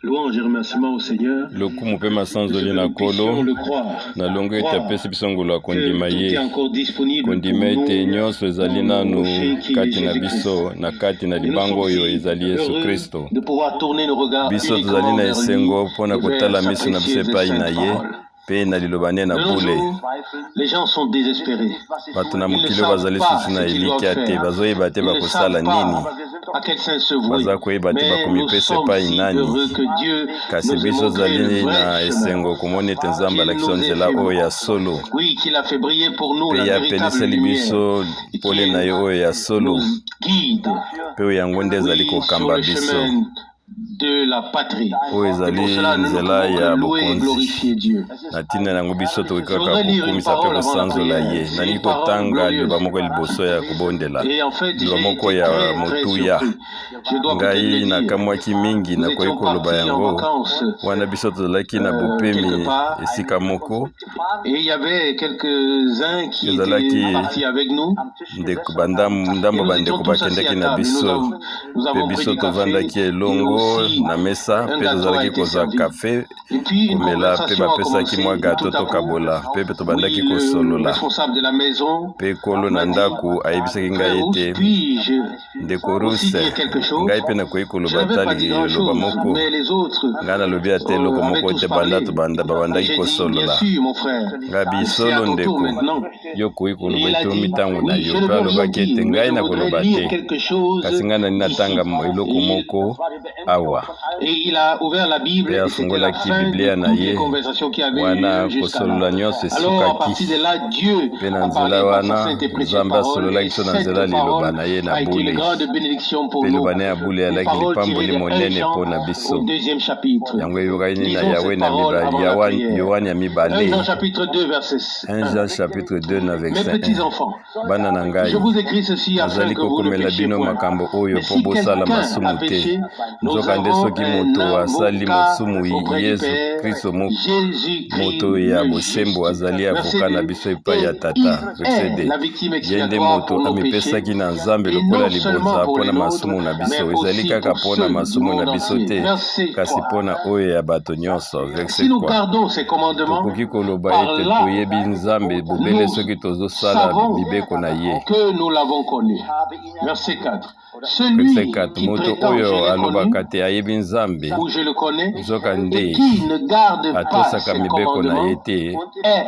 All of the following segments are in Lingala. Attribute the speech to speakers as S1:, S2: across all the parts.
S1: Louange et remerciement au Seigneur.
S2: Lokumu pe masanzoli na kolo na longo ete apesi biso ngolu akondima ye kondima ete nyonso ezali nanu kati na biso na kati na libango oyo ezali Yesu Kristo. Biso tozali na esengo mpona kotala miso na biso epai na ye pe na lilobane na bule. Bato na mokili bazali susu na eliki ate bazoyeba te bakosala nini, baza koyeba te bakomipesa epai nani. Kasi biso tozali na esengo komona ete Nzambe alakisa nzela oyo ya solo pe apeliseli biso pole na ye oyo ya solo pe oyo yango nde ezali kokamba biso oyo ezali nzela ya bokonzi na ntina yango biso tokokaka kokumisa mpe kosanzola ye. Nani kotanga liloba moko liboso ya kobondela, liloba moko ya motuya. Ngai nakamwaki mingi nakoki koloba yango wana biso tozalaki na bopemi esika moko, ezalaki ndambo bandeko bakendaki na biso pe biso tovandaki elongo na mesa pe tozalaki kozwa kafe komela pe bapesaki mwa gato tokabola pe tobandaki kosolola pe kolo na ndako ayebisaki ngai ete ndeko Ruse ngai pe nakoki koloba tali loba moko ngai nalobi ate eloko moko ete babandaki kosolola ngai bisolo ndeko yo koki koloba ete omitango na yo pe alobaki ete ngai nakoloba te kasi ngai nani natanga eloko moko awa pe afungolaki Biblia na ye wana kosolola nyonso esukaki pe na nzela wana Nzambe asololaki biso na nzela liloba na ye na bule pe liloba na ye ya bule alaki lipamboli monene mpo na biso yango eyokani na Yohane ya mibale 1 Jean chapitre 2 na verset 1. Bana na ngai nazali kokomela bino makambo oyo mpo bosala masumu te, nzokande soki moto asali mosumu Yesu Kristo moto ya bosembo azali avoka na biso epai ya Tata. Verset 2. Ye nde moto amipesaki na Nzambe lokola libonza mpona masumu na biso, ezali kaka mpona masumu na biso te kasi mpona oyo ya bato nyonso. Verset 3. Tokoki koloba ete toyebi Nzambe bobele soki tozosala mibeko na ye. Verset 4. Moto oyo alobaka te ayebi Nzambe nzokande atosaka mibeko na ye te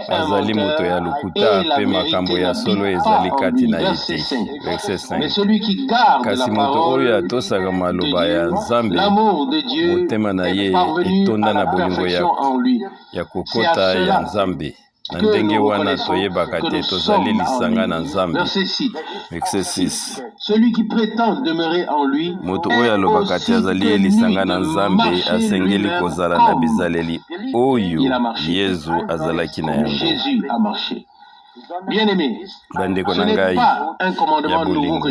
S2: azali moto ya lokuta pe makambo ya solo ezali kati na ye te. Verset 5. Kasi moto oyo atosaka maloba ya Nzambe motema na ye etonda na bolingo ya kokota ya Nzambe. Na ndenge wana toyebaka te tozali lisanga na Nzambe. Verset 6. Moto oyo alobaka te azali ye lisanga na Nzambe asengeli kozala na bizaleli oyo Yesu azalaki na yango. Bandeko na ngai ya bolingo,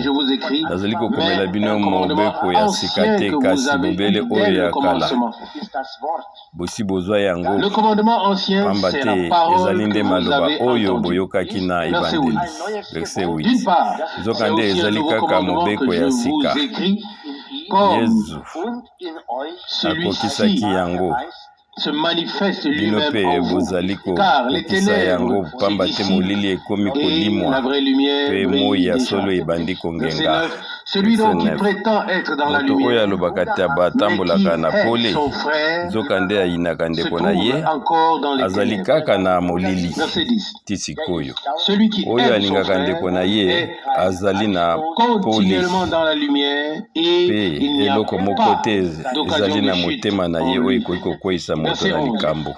S2: nazali kokomela bino mobeko ya sika te kasi bobele oyo ya kala bosi bozwa yango pamba te ezali nde maloba oyo boyokaki na ebandeli. Verset 8. Nzokande ezali kaka mobeko ya sika, Yesu akokisaki yango bino mpe bozali kokokisa yango pamba te molili ekomi kolimwa pe moi ya solo ebandi kongenga. Moto oyo alobaka te batambolaka na pole nzokande ayinaka ndeko na ye azali kaka na molili ti sikoyo. Oyo alingaka ndeko na ye azali na pole pe eloko moko te ezali na motema na ye oyo ekoki kokweyisa moto na likambo.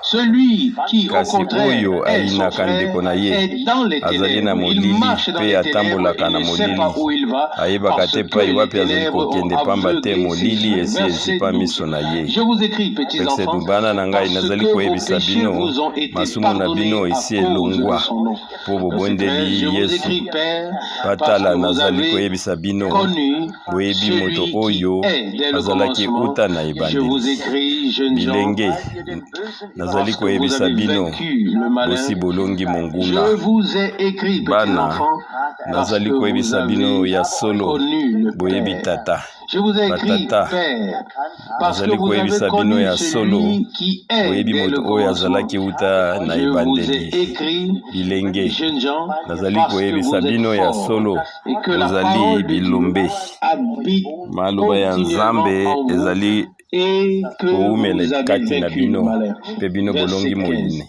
S2: Kasi oyo ayinaka ndeko na ye azali na molili pe atambolaka na molili, ayebaka te pai wapi azali kokende pamba te molili esi ezipa miso na ye. Verset 2. Bana na ngai nazali koyebisa bino masumu na bino esi elongwa mpo bobondeli Yesu. Patala nazali koyebisa bino boyebi moto oyo azalaki uta na ebandeli. Bilenge nazali koyebisa bino bosi bolongi monguna. Bana nazali koyebisa bino ya solo boyebi Tata.
S1: Je vous ai écrit,
S2: batata
S1: Père, parce que
S2: nazali
S1: vous avez
S2: koyebisa bino
S1: connu
S2: ya solo
S1: celui qui est
S2: oyebi
S1: dès le
S2: moto oyo
S1: commencement.
S2: azalaki uta na
S1: Je vous ai
S2: ebandeli
S1: écrit,
S2: bilenge
S1: jeunes gens,
S2: nazali
S1: parce que
S2: koyebisa
S1: vous êtes
S2: bino ya
S1: forts
S2: solo
S1: et que la
S2: bozali
S1: parole de Dieu
S2: bilombe
S1: habite
S2: maloba ya
S1: continuellement
S2: nzambe
S1: en vous
S2: ezali
S1: et que
S2: koumela
S1: vous avez
S2: kati na
S1: vaincu le
S2: bino
S1: malheur.
S2: mpe bino
S1: Verset
S2: bolongi
S1: 15.
S2: moyini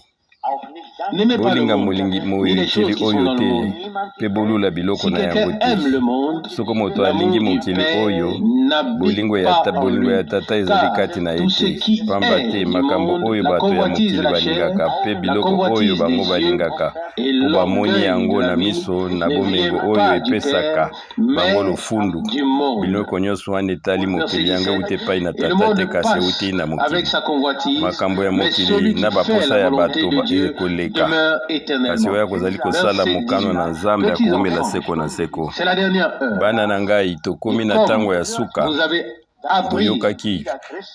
S1: N'aimez pas le
S2: bolinga
S1: monde, ni les choses
S2: mokili
S1: qui sont
S2: oyo
S1: dans le
S2: te
S1: monde.
S2: mpe bolula biloko
S1: Si
S2: na yango
S1: quelqu'un
S2: te
S1: aime le monde,
S2: soki moto
S1: l'amour
S2: alingi
S1: du
S2: mokili oyo
S1: Père
S2: bolingo
S1: n'habite
S2: ya
S1: pas en
S2: bolingo
S1: lui.
S2: ya tata ezali
S1: Car
S2: kati na ye
S1: tout ce
S2: te
S1: qui
S2: pamba
S1: est
S2: te
S1: du
S2: makambo
S1: monde,
S2: oyo
S1: la
S2: bato ya
S1: convoitise de
S2: mokili
S1: la chair,
S2: balingaka mpe
S1: la
S2: biloko oyo
S1: convoitise
S2: bango
S1: des yeux
S2: balingaka
S1: et
S2: mpo bamoni
S1: l'orgueil
S2: yango
S1: de
S2: na
S1: la vie
S2: miso na
S1: ne
S2: bomengo
S1: vient
S2: oyo
S1: pas du
S2: epesaka
S1: Père,
S2: bango
S1: mais
S2: lofundu
S1: du monde.
S2: biloko nyonso wana etali
S1: Verset
S2: mokili yango
S1: 17.
S2: euti epai na
S1: Et le
S2: tata
S1: monde
S2: te kasi euti
S1: passe
S2: na
S1: avec
S2: mokili
S1: sa convoitise,
S2: makambo ya
S1: mais
S2: mokili
S1: celui qui
S2: na
S1: fait
S2: baposa
S1: la
S2: ya
S1: volonté
S2: bato
S1: de Dieu
S2: ekoleka
S1: demeure
S2: kasi
S1: éternellement.
S2: oyo kozali kosala
S1: Verset
S2: mokano
S1: 18.
S2: na nzambe
S1: Petits
S2: akoumela
S1: enfants,
S2: seko na seko
S1: c'est la dernière heure.
S2: bana na ngai tokomi
S1: Et
S2: na
S1: comme
S2: ntango ya suka
S1: vous avez appris
S2: boyokaki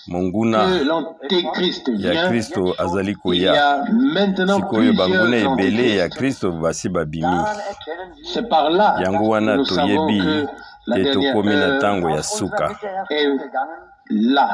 S2: monguna
S1: que l'antéchrist
S2: ya
S1: vient,
S2: kristo azali
S1: il y
S2: koya
S1: a maintenant
S2: sikoyo banguna
S1: plusieurs
S2: ebele ya
S1: antéchrists.
S2: kristo basi babimi
S1: C'est par là
S2: yango
S1: que
S2: wana
S1: nous savons
S2: toyebi
S1: que la
S2: te
S1: dernière
S2: tokomi na
S1: heure
S2: ntango ya suka
S1: est là.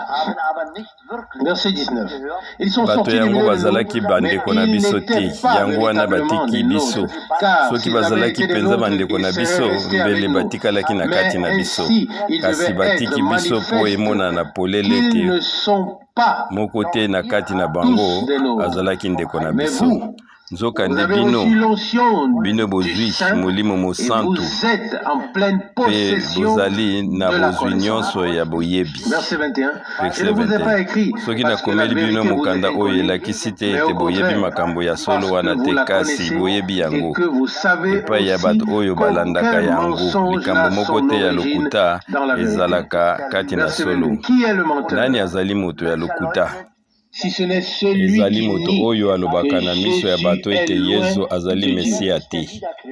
S1: Verset 19. Ils sont
S2: bato
S1: sortis du
S2: yango
S1: milieu de
S2: bazalaki
S1: nous, mais
S2: bandeko na
S1: ils
S2: biso
S1: n'étaient
S2: te
S1: pas
S2: yango wana
S1: véritablement des
S2: batiki biso
S1: nôtres. Car
S2: soki
S1: s'ils avaient
S2: bazalaki
S1: été des
S2: mpenza
S1: nôtres,
S2: bandeko na
S1: ils
S2: biso
S1: seraient restés avec
S2: mbele
S1: nous.
S2: batikalaki na
S1: Mais
S2: kati na biso
S1: ainsi, ils
S2: kasi
S1: devaient être
S2: batiki biso mpo
S1: manifestes
S2: emonana polele
S1: qu'ils ne
S2: te
S1: sont pas
S2: moko te na kati na
S1: tous
S2: bango
S1: des nôtres.
S2: azalaki ndeko na
S1: Mais
S2: biso
S1: vous, vous
S2: nzokande
S1: avez
S2: bino
S1: reçu l'onction
S2: bino
S1: du
S2: bozwi
S1: Saint
S2: molimo
S1: et
S2: mosantu
S1: vous êtes en pleine
S2: mpe
S1: possession
S2: bozali na
S1: de la
S2: bozwi
S1: connaissance.
S2: nyonso ya boyebi
S1: Verset 21.
S2: verset
S1: Je ne vous ai pas
S2: 21
S1: écrit
S2: soki
S1: parce que la
S2: nakomeli bino
S1: vérité vous est
S2: mokanda oyo
S1: inconnue,
S2: elakisi te
S1: mais
S2: ete
S1: au
S2: boyebi
S1: contraire,
S2: makambo ya
S1: parce
S2: solo
S1: que
S2: wana
S1: vous
S2: te
S1: la
S2: kasi
S1: connaissez
S2: boyebi
S1: et
S2: yango
S1: que vous savez
S2: epai ya
S1: aussi
S2: bato oyo balandaka
S1: qu'aucun
S2: yango
S1: mensonge
S2: likambo
S1: n'a
S2: moko
S1: son
S2: te ya
S1: origine
S2: lokuta
S1: dans la vérité.
S2: ezalaka kati na
S1: Verset
S2: solo
S1: 22. Qui est le menteur?
S2: nani azali moto ya lokuta
S1: Si ce n'est celui
S2: ezali
S1: qui
S2: moto
S1: nie
S2: oyo alobaka
S1: que
S2: na miso ya
S1: Jésus
S2: bato
S1: est
S2: ete
S1: loin
S2: yesu azali
S1: de Dieu.
S2: mesiya te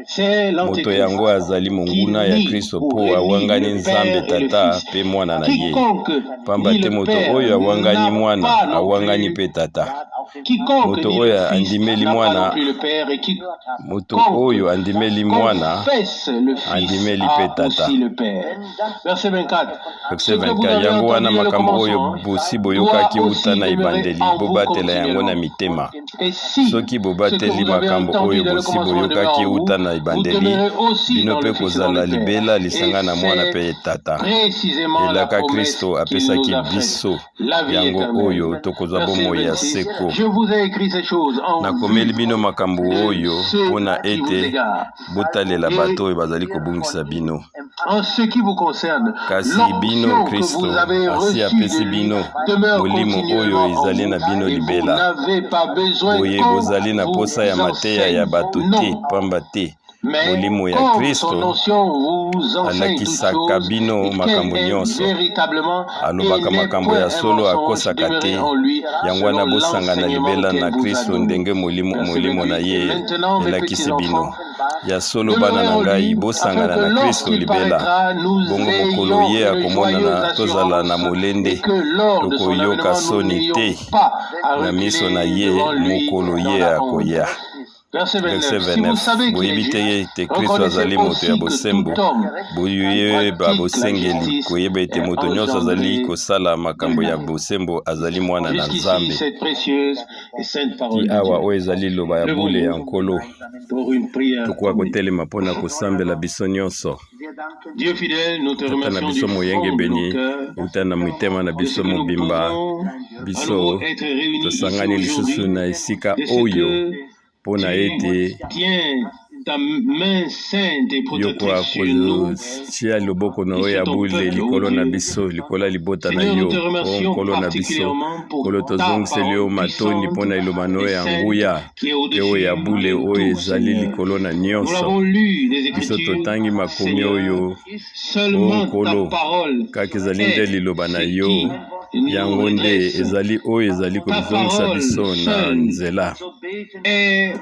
S1: C'est
S2: moto
S1: l'antéchrist
S2: yango azali
S1: qui
S2: monguna ya
S1: nie
S2: kristo
S1: ou
S2: mpo
S1: renie
S2: awangani
S1: le
S2: nzambe
S1: Père et le
S2: tata
S1: Fils.
S2: mpe mwana na ye
S1: Quiconque
S2: pamba
S1: nie
S2: te
S1: le
S2: moto
S1: Père
S2: oyo awangani
S1: n'a
S2: mwana
S1: pas non
S2: awangani
S1: plus.
S2: mpe tata
S1: Quiconque
S2: moto
S1: nie
S2: oyo
S1: le Fils
S2: andimeli
S1: n'a pas non
S2: mwana
S1: plus le Père et
S2: moto oyo andimeli mwana
S1: confesse le Fils
S2: andimeli mpe
S1: a
S2: tata
S1: aussi le Père. Verset 24. Ce
S2: verset
S1: que vous
S2: 24
S1: avez
S2: yango wana
S1: entendu dès le
S2: makambo oyo
S1: commencement
S2: bosi
S1: doit
S2: boyokaki uta
S1: aussi
S2: na
S1: demeurer
S2: ebandeli
S1: en vous
S2: bobatela yango na
S1: continuellement.
S2: mitema
S1: Et si
S2: soki
S1: ce que
S2: bobateli
S1: vous avez
S2: makambo
S1: entendu
S2: oyo
S1: dès le
S2: bosi
S1: commencement demeure
S2: boyokaki
S1: en vous,
S2: uta na
S1: vous
S2: ebandeli
S1: demeurez aussi
S2: bino
S1: dans
S2: mpe
S1: le Fils et dans
S2: kozala
S1: le Père.
S2: libela
S1: Et
S2: lisanga na mwana mpe
S1: c'est
S2: tata
S1: précisément la
S2: elaka
S1: promesse
S2: kristo
S1: qu'il nous
S2: apesaki
S1: a faite,
S2: biso
S1: la vie
S2: yango oyo
S1: éternelle.
S2: tokozwa
S1: Verset
S2: bomoi ya
S1: 26.
S2: seko
S1: Je vous ai écrit ces choses en
S2: nakomeli
S1: vue
S2: bino makambo
S1: de
S2: oyo
S1: ceux
S2: mpona
S1: qui vous
S2: ete
S1: égarent.
S2: botalela
S1: Et
S2: bato oyo bazali kobungisa bino
S1: en ce qui vous concerne,
S2: kasi bino
S1: l'onction que
S2: kristo
S1: vous avez
S2: asi
S1: reçue de
S2: apesi
S1: lui
S2: bino
S1: demeure
S2: molimo oyo
S1: continuellement en
S2: ezali na bino
S1: vous et vous
S2: libela
S1: n'avez pas besoin
S2: boye
S1: qu'on
S2: bozali na
S1: vous
S2: posa ya mateya ya
S1: enseigne.
S2: bato te
S1: Non,
S2: pamba te
S1: mais
S2: molimo ya
S1: comme son
S2: kristo
S1: onction vous enseigne toutes
S2: alakisaka
S1: choses
S2: bino
S1: et qu'elle
S2: makambo
S1: est
S2: nyonso
S1: véritablement
S2: alobaka
S1: et n'est
S2: makambo
S1: point
S2: ya
S1: un
S2: solo
S1: mensonge,
S2: akosaka te
S1: demeurez en lui
S2: yango wana
S1: selon
S2: bosangana
S1: l'enseignement
S2: libela na
S1: qu'elle vous a
S2: kristo
S1: donné.
S2: ndenge molimo
S1: Verset
S2: na
S1: 28.
S2: ye
S1: Maintenant, mes petits
S2: elakisi bino
S1: enfants,
S2: ya solo bana
S1: demeurez
S2: na
S1: en
S2: ngai
S1: lui, afin
S2: bosangana
S1: que
S2: na kristo
S1: lorsqu'il
S2: libela
S1: paraîtra, nous
S2: bongo mokolo
S1: ayons
S2: ye
S1: une joyeuse
S2: akomonana tozala na
S1: assurance
S2: molende
S1: et que lors de son
S2: tokoyoka
S1: avènement, nous
S2: soni
S1: n'ayons
S2: te
S1: pas à
S2: na miso na
S1: reculer
S2: ye
S1: devant lui
S2: mokolo
S1: dans
S2: ye
S1: la honte.
S2: akoya
S1: Verset
S2: verset
S1: 29. Si vous
S2: 29
S1: savez qu'il est
S2: boyebi te
S1: juste,
S2: ete kristo
S1: reconnaissez
S2: azali moto ya
S1: aussi que
S2: bosembo
S1: tout homme qui
S2: boyeba
S1: pratique la
S2: bosengeli
S1: justice
S2: koyeba ete
S1: est
S2: moto nyonso azali
S1: engendré
S2: kosala
S1: de
S2: makambo ya
S1: lui.
S2: bosembo azali mwana na
S1: Jusqu'ici,
S2: nzambe
S1: cette précieuse et sainte parole
S2: ti
S1: de
S2: awa
S1: Dieu.
S2: oyo ezali liloba ya bule ya nkolo
S1: Pour une prière
S2: tokoka
S1: commune.
S2: kotelema mpona kosambela biso nyonso
S1: Dieu fidèle, nous te
S2: tata na
S1: remercions
S2: biso
S1: du
S2: moyenge
S1: fond de nos
S2: beni
S1: cœurs
S2: euta na mitema na
S1: de ce
S2: biso
S1: que nous
S2: mobimba
S1: pouvons à
S2: biso
S1: nouveau être réunis ici
S2: tosangani lisusu
S1: aujourd'hui,
S2: na esika
S1: de ce
S2: oyo
S1: que
S2: mpona
S1: tu
S2: ete
S1: tiens ta main sainte et
S2: yo
S1: protectrice sur nous
S2: kotia loboko na
S1: et
S2: oyo
S1: sur
S2: ya
S1: ton
S2: bule
S1: peuple,
S2: likolo
S1: ô
S2: na
S1: Dieu.
S2: biso likolo ya libota na
S1: Seigneur,
S2: yo
S1: nous te
S2: o
S1: remercions
S2: nkolo na biso
S1: particulièrement pour
S2: nkolo
S1: ta
S2: tozongiseli yo
S1: parole
S2: matondi
S1: puissante
S2: mpona liloba na oyo
S1: et
S2: ya
S1: sainte
S2: nguya
S1: qui est
S2: mpe oyo
S1: au-dessus
S2: ya bule
S1: de
S2: oyo
S1: tout,
S2: ezali
S1: Seigneur.
S2: likolo na
S1: Nous
S2: nyonso
S1: l'avons lu, les
S2: biso
S1: Écritures,
S2: totangi makomi
S1: Seigneur,
S2: oyo o
S1: seulement ta
S2: nkolo
S1: parole
S2: kaka ezali nde
S1: est
S2: liloba na
S1: ce
S2: yo
S1: qui nous
S2: yango nde
S1: redresse.
S2: ezali oyo ezali
S1: Ta
S2: kozongisa
S1: parole
S2: biso na
S1: sainte
S2: nzela
S1: est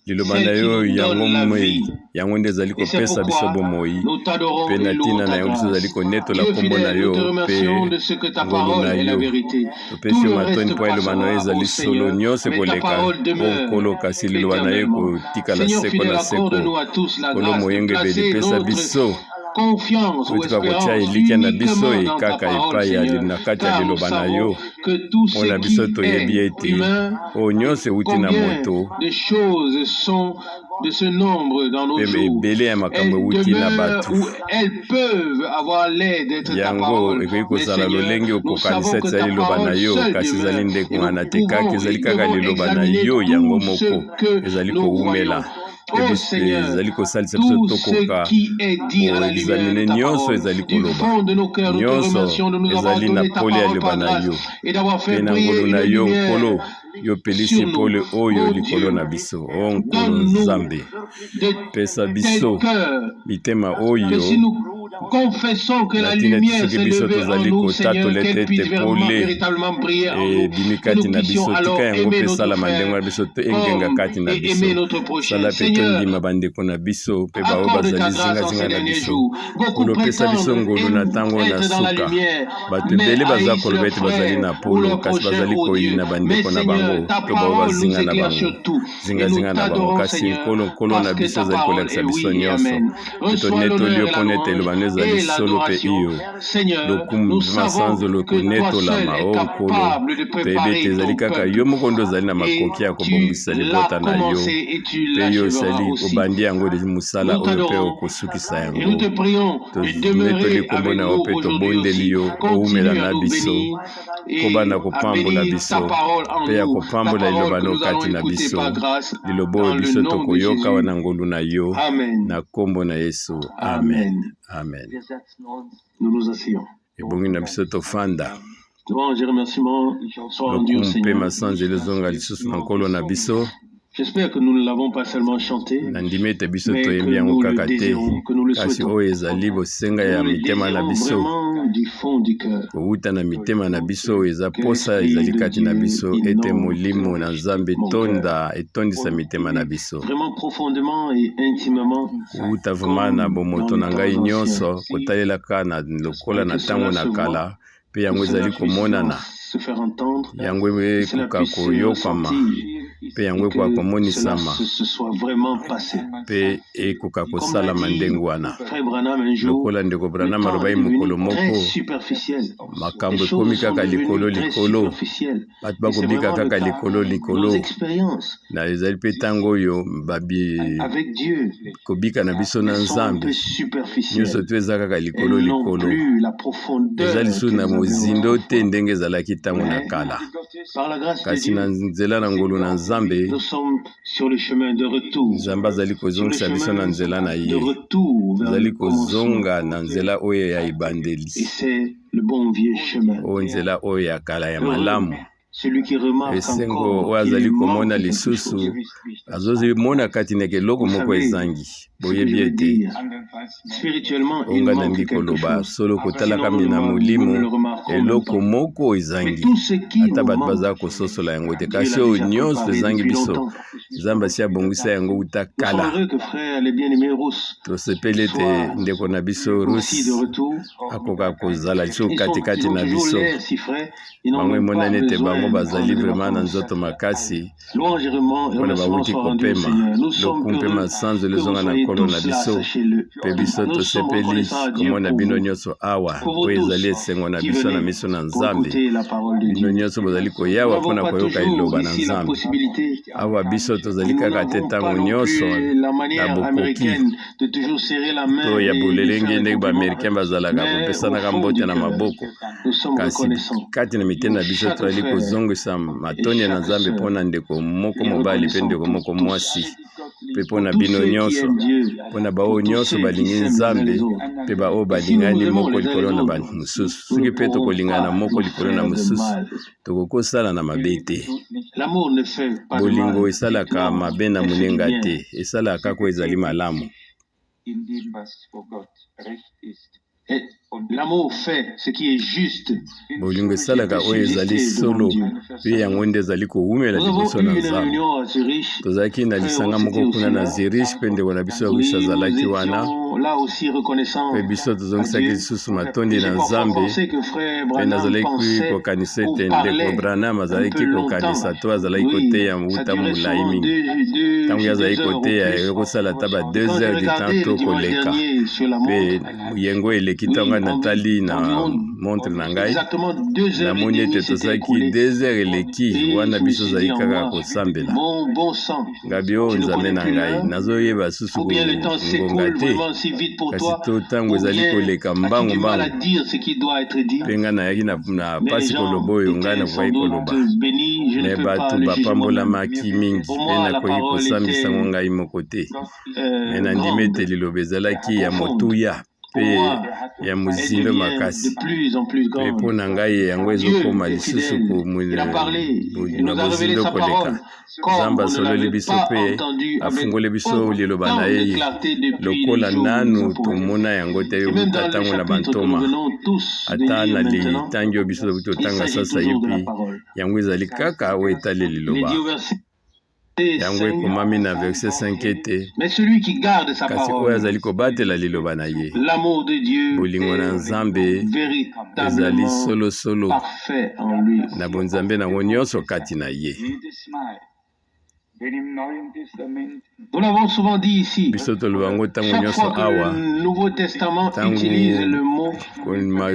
S2: liloba na
S1: celle qui
S2: yo
S1: nous
S2: yango
S1: donne la
S2: moi
S1: vie.
S2: yango nde ezali
S1: Et c'est
S2: kopesa biso
S1: pourquoi
S2: bomoi
S1: nous t'adorons
S2: mpe
S1: et
S2: na
S1: louons
S2: ntina na
S1: ta
S2: yango biso ezali
S1: grâce.
S2: konetola
S1: Dieu
S2: nkombo na
S1: fidèle, nous te
S2: yo
S1: remercions
S2: mpe
S1: de ce que ta
S2: ngolu
S1: parole
S2: na
S1: est la
S2: yo
S1: vérité.
S2: topesi
S1: Tout
S2: yo
S1: le
S2: matoni
S1: reste
S2: mpo liloba na yo
S1: passera, ô
S2: ezali solo
S1: Seigneur,
S2: nyonso
S1: mais ta
S2: ekoleka
S1: parole
S2: o
S1: demeure
S2: nkolo kasi liloba na yo
S1: éternellement.
S2: kotikala
S1: Seigneur
S2: seko
S1: fidèle,
S2: na seko
S1: accorde-nous à tous la
S2: nkolo
S1: grâce de
S2: moyenge ebeli
S1: placer
S2: pesa
S1: notre
S2: biso
S1: confiance ou espérance uniquement dans ta parole, Seigneur, car nous savons que tout ce qui est humain, combien de choses sont de ce nombre dans nos jours, elles peuvent avoir l'aide d'être ta parole, mais Seigneur, nous savons que ta parole seule demeure, et nous pouvons examiner tout ce que nous voyons. Oh Seigneur, tout ce qui est dit à la lumière de ta parole, du fond de nos cœurs, nous te remercions de nous avoir donné ta parole par grâce et d'avoir fait briller une lumière sur nous. Oh Dieu, donne-nous de tel cœur que si nous confessons que la lumière s'est levée en nous, Seigneur, qu'elle puisse véritablement briller en nous, que nous puissions alors aimer notre frère et aimer notre prochain. Seigneur, accorde ta grâce en ces derniers jours. Beaucoup prétendent être dans la lumière, mais haïssent leurs frères ou leurs prochains, oh Dieu. Mais Seigneur, ta parole nous éclaire sur tout. Et nous t'adorons, Seigneur, parce que ta parole est oui et amen. Reçois l'honneur et la louange et l'adoration. Seigneur, nous savons que toi seul es capable de préparer ton peuple. Et tu l'as commencé et tu l'achèveras aussi. Nous t'adorons et nous te prions de demeurer avec nous aujourd'hui aussi. Continue à nous bénir et à bénir ta parole en nous, ta parole que nous allons écouter par grâce dans le nom de Jésus. Amen. Amen.
S2: Amen.
S1: Nous nous asseyons.
S2: Ebongi na biso tofanda.
S1: Louange et remerciements soient rendus au Seigneur. J'espère que nous ne l'avons pas seulement chanté, mais que nous le désirons, que nous le souhaitons. Nous le désirons vraiment du fond du cœur. Vraiment profondément et intimement. Se faire entendre, ekoka koyokama pe yango ekoka komonisama pe ekoka kosalama ndenge wana lokola ndeko Branham alobai mokolo moko makambo ekomi kaka likolo bato bakobika kaka likolo na ezali mpe ntango oyo babi kobika na biso na Nzambe nyonso to eza kaka likolo eza lisusu na mozindo te ndenge ezalaki ntango na kala kasi na nzela na ngolu na Nzambe Nzambe azali kozongisa biso na nzela na ye azali kozonga na nzela oyo ya ebandeli oyo nzela oyo ya kala ya malamu esengo oyo azali komona lisusu azozimona kati na eloko moko ezangi boyebi ete onga nangi koloba solo kotalaka na molimo eloko moko ezangi ata bato baza kososola yango te kasi oyo nyonso ezangi biso Nzambe asi abongisa yango uta kala tosepeli ete ndeko na biso Rusi akoka kozala lisusu katikati na biso bango emonani ete bango bazali vraiment na nzoto makasi mpona bawuti kopema lokumpe masanzo lezonga na nkolo na biso mpe biso tosepeli komona bino nyonso awa oyo ezali esengo na biso na miso na Nzambe bino nyonso bozali koyawa mpona koyoka liloba na Nzambe awa biso tozali kaka te ntango nyonso na bokoki to ya bolelenge ndenge baaméricain bazalaka kopesanaka mbote na maboko kasi kati na mitema na biso tozali kozongisa matonia na Nzambe mpona ndeko moko mobali mpe ndeko moko mwasi mpe mpona bino nyonso mpona baoyo nyonso balingi Nzambe mpe baoyo balingani moko likolo na bantu mosusu soki mpe tokolingana moko likolo na mosusu tokokosala na mabe te bolingo esalaka mabe na monenga te esalaka kaka ezali malamu. L'amour fait ce qui est juste.
S2: Bolingo esalaka oyo ezali solo mpe yango nde ezali kowumela liboso na Nzambe. Tozalaki na lisanga moko kuna na Zurich mpe ndeko na biso ya Rusi azalaki wana
S3: soyons là aussi reconnaissants
S1: pe biso
S3: à
S1: tozongisaki
S3: Dieu.
S1: lisusu matondi
S3: J'ai
S1: na
S3: parfois
S1: nzambe
S3: pensé que frère
S1: pe
S3: Branham
S1: nazalaki
S3: pensait
S1: kokanisa
S3: ou
S1: ete ndeko
S3: parlait
S1: Branham
S3: un peu
S1: azalaki
S3: longtemps.
S1: kokanisa to azalaki
S3: Oui,
S1: koteya
S3: ça
S1: mouta
S3: durait
S1: molai
S3: souvent
S1: mingi ntango ye azalaki
S3: 2 heures ou
S1: koteya
S3: plus.
S1: ekosala ta ba
S3: Et
S1: 2
S3: quand j'ai
S1: heures du temps
S3: regardé
S1: to
S3: le dimanche
S1: koleka
S3: dernier sur la
S1: pe
S3: montre,
S1: yengo eleki
S3: oui,
S1: ntango natali na
S3: environ
S1: montre na ngai
S3: exactement 2 heures et
S1: namoni
S3: demie
S1: ete
S3: s'étaient
S1: tozalaki
S3: écoulées.
S1: 2 heures eleki
S3: Et
S1: wana
S3: je me
S1: biso
S3: suis dit
S1: ozalaki
S3: en
S1: kaka
S3: moi,
S1: kosambela
S3: mon bon sang,
S1: ngabi oyo
S3: tu ne
S1: nzambe
S3: connais
S1: na
S3: plus
S1: ngai
S3: l'heure,
S1: nazoyeba susu
S3: ou bien le temps
S1: ngonga
S3: s'écoule
S1: te
S3: vraiment si vite pour
S1: kasi
S3: toi,
S1: to ntango
S3: ou
S1: ezali
S3: bien
S1: koleka
S3: as-tu
S1: mbangu
S3: du mal à
S1: mbangu
S3: dire ce qui doit être dit.
S1: mpe ngai nayaki na
S3: Mais les
S1: pasi
S3: gens
S1: koloba oyo ngai
S3: étaient sans
S1: nakokaki
S3: doute
S1: koloba
S3: bénis, je ne
S1: me
S3: peux pas
S1: bato
S3: le juger moi-même.
S1: bapambolamaki mingi
S3: Pour
S1: mpe
S3: moi, la
S1: nakoki
S3: parole
S1: kosambisa ngo
S3: était
S1: ngai moko te me nandimi ete
S3: grande,
S1: liloba ezalaki ya
S3: profonde.
S1: motuya
S3: Pour
S1: mpe
S3: moi,
S1: ya
S3: elle
S1: mozindo
S3: devient
S1: makasi
S3: de plus en plus
S1: mpe
S3: grande.
S1: mpo na ngai yango
S3: Dieu
S1: ezokóma
S3: est
S1: lisusu
S3: fidèle. Il a parlé, il
S1: na
S3: nous a révélé
S1: bozindo
S3: sa
S1: koleka
S3: parole comme
S1: nzambe
S3: on ne
S1: asololi
S3: l'avait
S1: biso
S3: pas
S1: mpe
S3: entendu avec
S1: afungoli biso liloba na
S3: autant de
S1: ye
S3: clarté depuis les
S1: lokola
S3: jours où il nous
S1: nanu
S3: a parlé.
S1: tomona yango te
S3: Et même
S1: euta
S3: dans le
S1: ntango na
S3: chapitre que nous
S1: bantoma
S3: venons tous de
S1: ata
S3: lire
S1: na
S3: maintenant,
S1: litangi oyo biso
S3: il
S1: totanga
S3: s'agit
S1: sasa ye
S3: toujours de la
S1: mpe
S3: parole.
S1: yango ezali kaka oyo etali
S3: Il est
S1: liloba
S3: dit au verset
S1: yango
S3: 5,
S1: ekomami na verset 5 ete
S3: mais celui qui garde sa
S1: kasi oyo
S3: parole,
S1: azali kobatela liloba na ye
S3: l'amour de Dieu
S1: bolingo na
S3: est
S1: nzambe ezali
S3: véritablement
S1: solosolo
S3: parfait en lui.
S1: na bonzambe nango nyonso kati na ye
S3: Nous l'avons souvent dit ici.
S1: biso toloba yango ntango
S3: Chaque
S1: nyonso
S3: fois que
S1: awa
S3: le Nouveau Testament
S1: ntango
S3: utilise le mot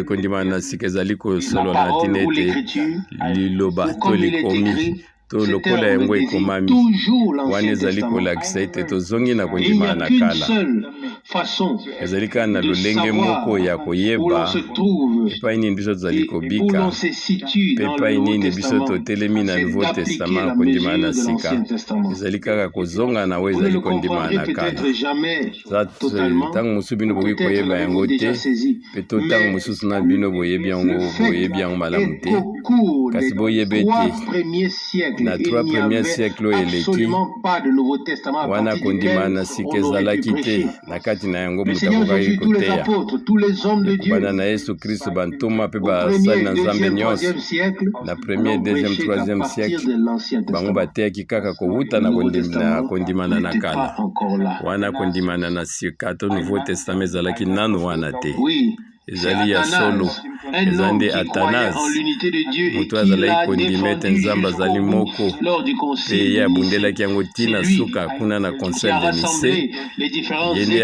S1: kondima na sika ezali
S3: la
S1: kosolola na
S3: parole
S1: ntina
S3: ou
S1: ete
S3: l'écriture,
S1: liloba
S3: ou
S1: to
S3: comme il est
S1: likomi
S3: écrit,
S1: to
S3: ce
S1: lokola
S3: terme
S1: yango
S3: désigne
S1: ekomami
S3: toujours
S1: wana
S3: l'Ancien
S1: ezali
S3: Testament.
S1: kolakisa ete tozongi na
S3: Et il n'y
S1: kondima
S3: a
S1: na
S3: qu'une
S1: kala
S3: seule façon
S1: ezali kaka na
S3: de
S1: lolenge moko ya
S3: savoir où l'on
S1: koyeba
S3: se trouve
S1: epai nini biso tozali
S3: et où
S1: kobika
S3: l'on se situe
S1: mpe
S3: dans le
S1: epai
S3: Nouveau
S1: nini biso
S3: Testament,
S1: totelemi na
S3: c'est
S1: nouveau
S3: d'appliquer
S1: testament
S3: la
S1: kondima na
S3: mesure de
S1: sika
S3: l'Ancien Testament.
S1: ezali kaka kozonga na oyo
S3: Vous ne
S1: ezali
S3: le
S1: kondima
S3: comprendrez
S1: na kala
S3: peut-être jamais totalement,
S1: ntango mosusu bino
S3: ou
S1: bokoki
S3: peut-être
S1: koyeba
S3: l'avez-vous
S1: yango te
S3: déjà saisi.
S1: mpe to ntango
S3: Mais
S1: mosusu na bino boyebi
S3: le fait
S1: yango malamu
S3: est
S1: te
S3: qu'au cours
S1: kasi
S3: des
S1: boyeba
S3: 3
S1: ete
S3: premiers siècles,
S1: na
S3: il
S1: 3
S3: n'y
S1: premiers
S3: avait
S1: siècle oyo eleki
S3: absolument pas de Nouveau Testament à
S1: wana
S3: partir
S1: kondima
S3: duquel
S1: na sika
S3: on aurait pu
S1: ezalaki te
S3: prêcher.
S1: na kati na yango
S3: Le
S1: moto
S3: Seigneur
S1: akokaki
S3: Jésus, tous les
S1: koteya
S3: apôtres, tous les hommes de Dieu,
S1: banda na yesu kristo bantoma mpe
S3: au
S1: basali
S3: 1er,
S1: na nzambe
S3: 2e,
S1: nyonso
S3: 3e siècle,
S1: na premier
S3: n'ont
S1: deuxième
S3: prêché qu'à
S1: troisième
S3: partir
S1: siècle
S3: de l'Ancien
S1: bango
S3: Testament.
S1: bateyaki kaka kowuta
S3: Le
S1: na
S3: Nouveau Testament
S1: kondimana na
S3: n'était
S1: kala
S3: pas encore là.
S1: wana kondimana na sika to nouveau testament ezalaki nanu wana te
S3: Oui, c'est
S1: ezali ya solo
S3: Athanase, un
S1: eza
S3: homme
S1: nde
S3: qui croyait en
S1: Athanase
S3: l'unité de Dieu et
S1: moto
S3: qui
S1: azalaki
S3: l'a
S1: kondima ete
S3: défendu
S1: nzambe azali
S3: jusqu'au bout
S1: moko
S3: lors du
S1: mpe
S3: concile
S1: ye
S3: de Nicée.
S1: abundelaki yango
S3: C'est
S1: ntina
S3: lui
S1: suka kuna na
S3: qui
S1: conseil
S3: a
S1: de Nice
S3: rassemblé les différents
S1: ye nde
S3: écrits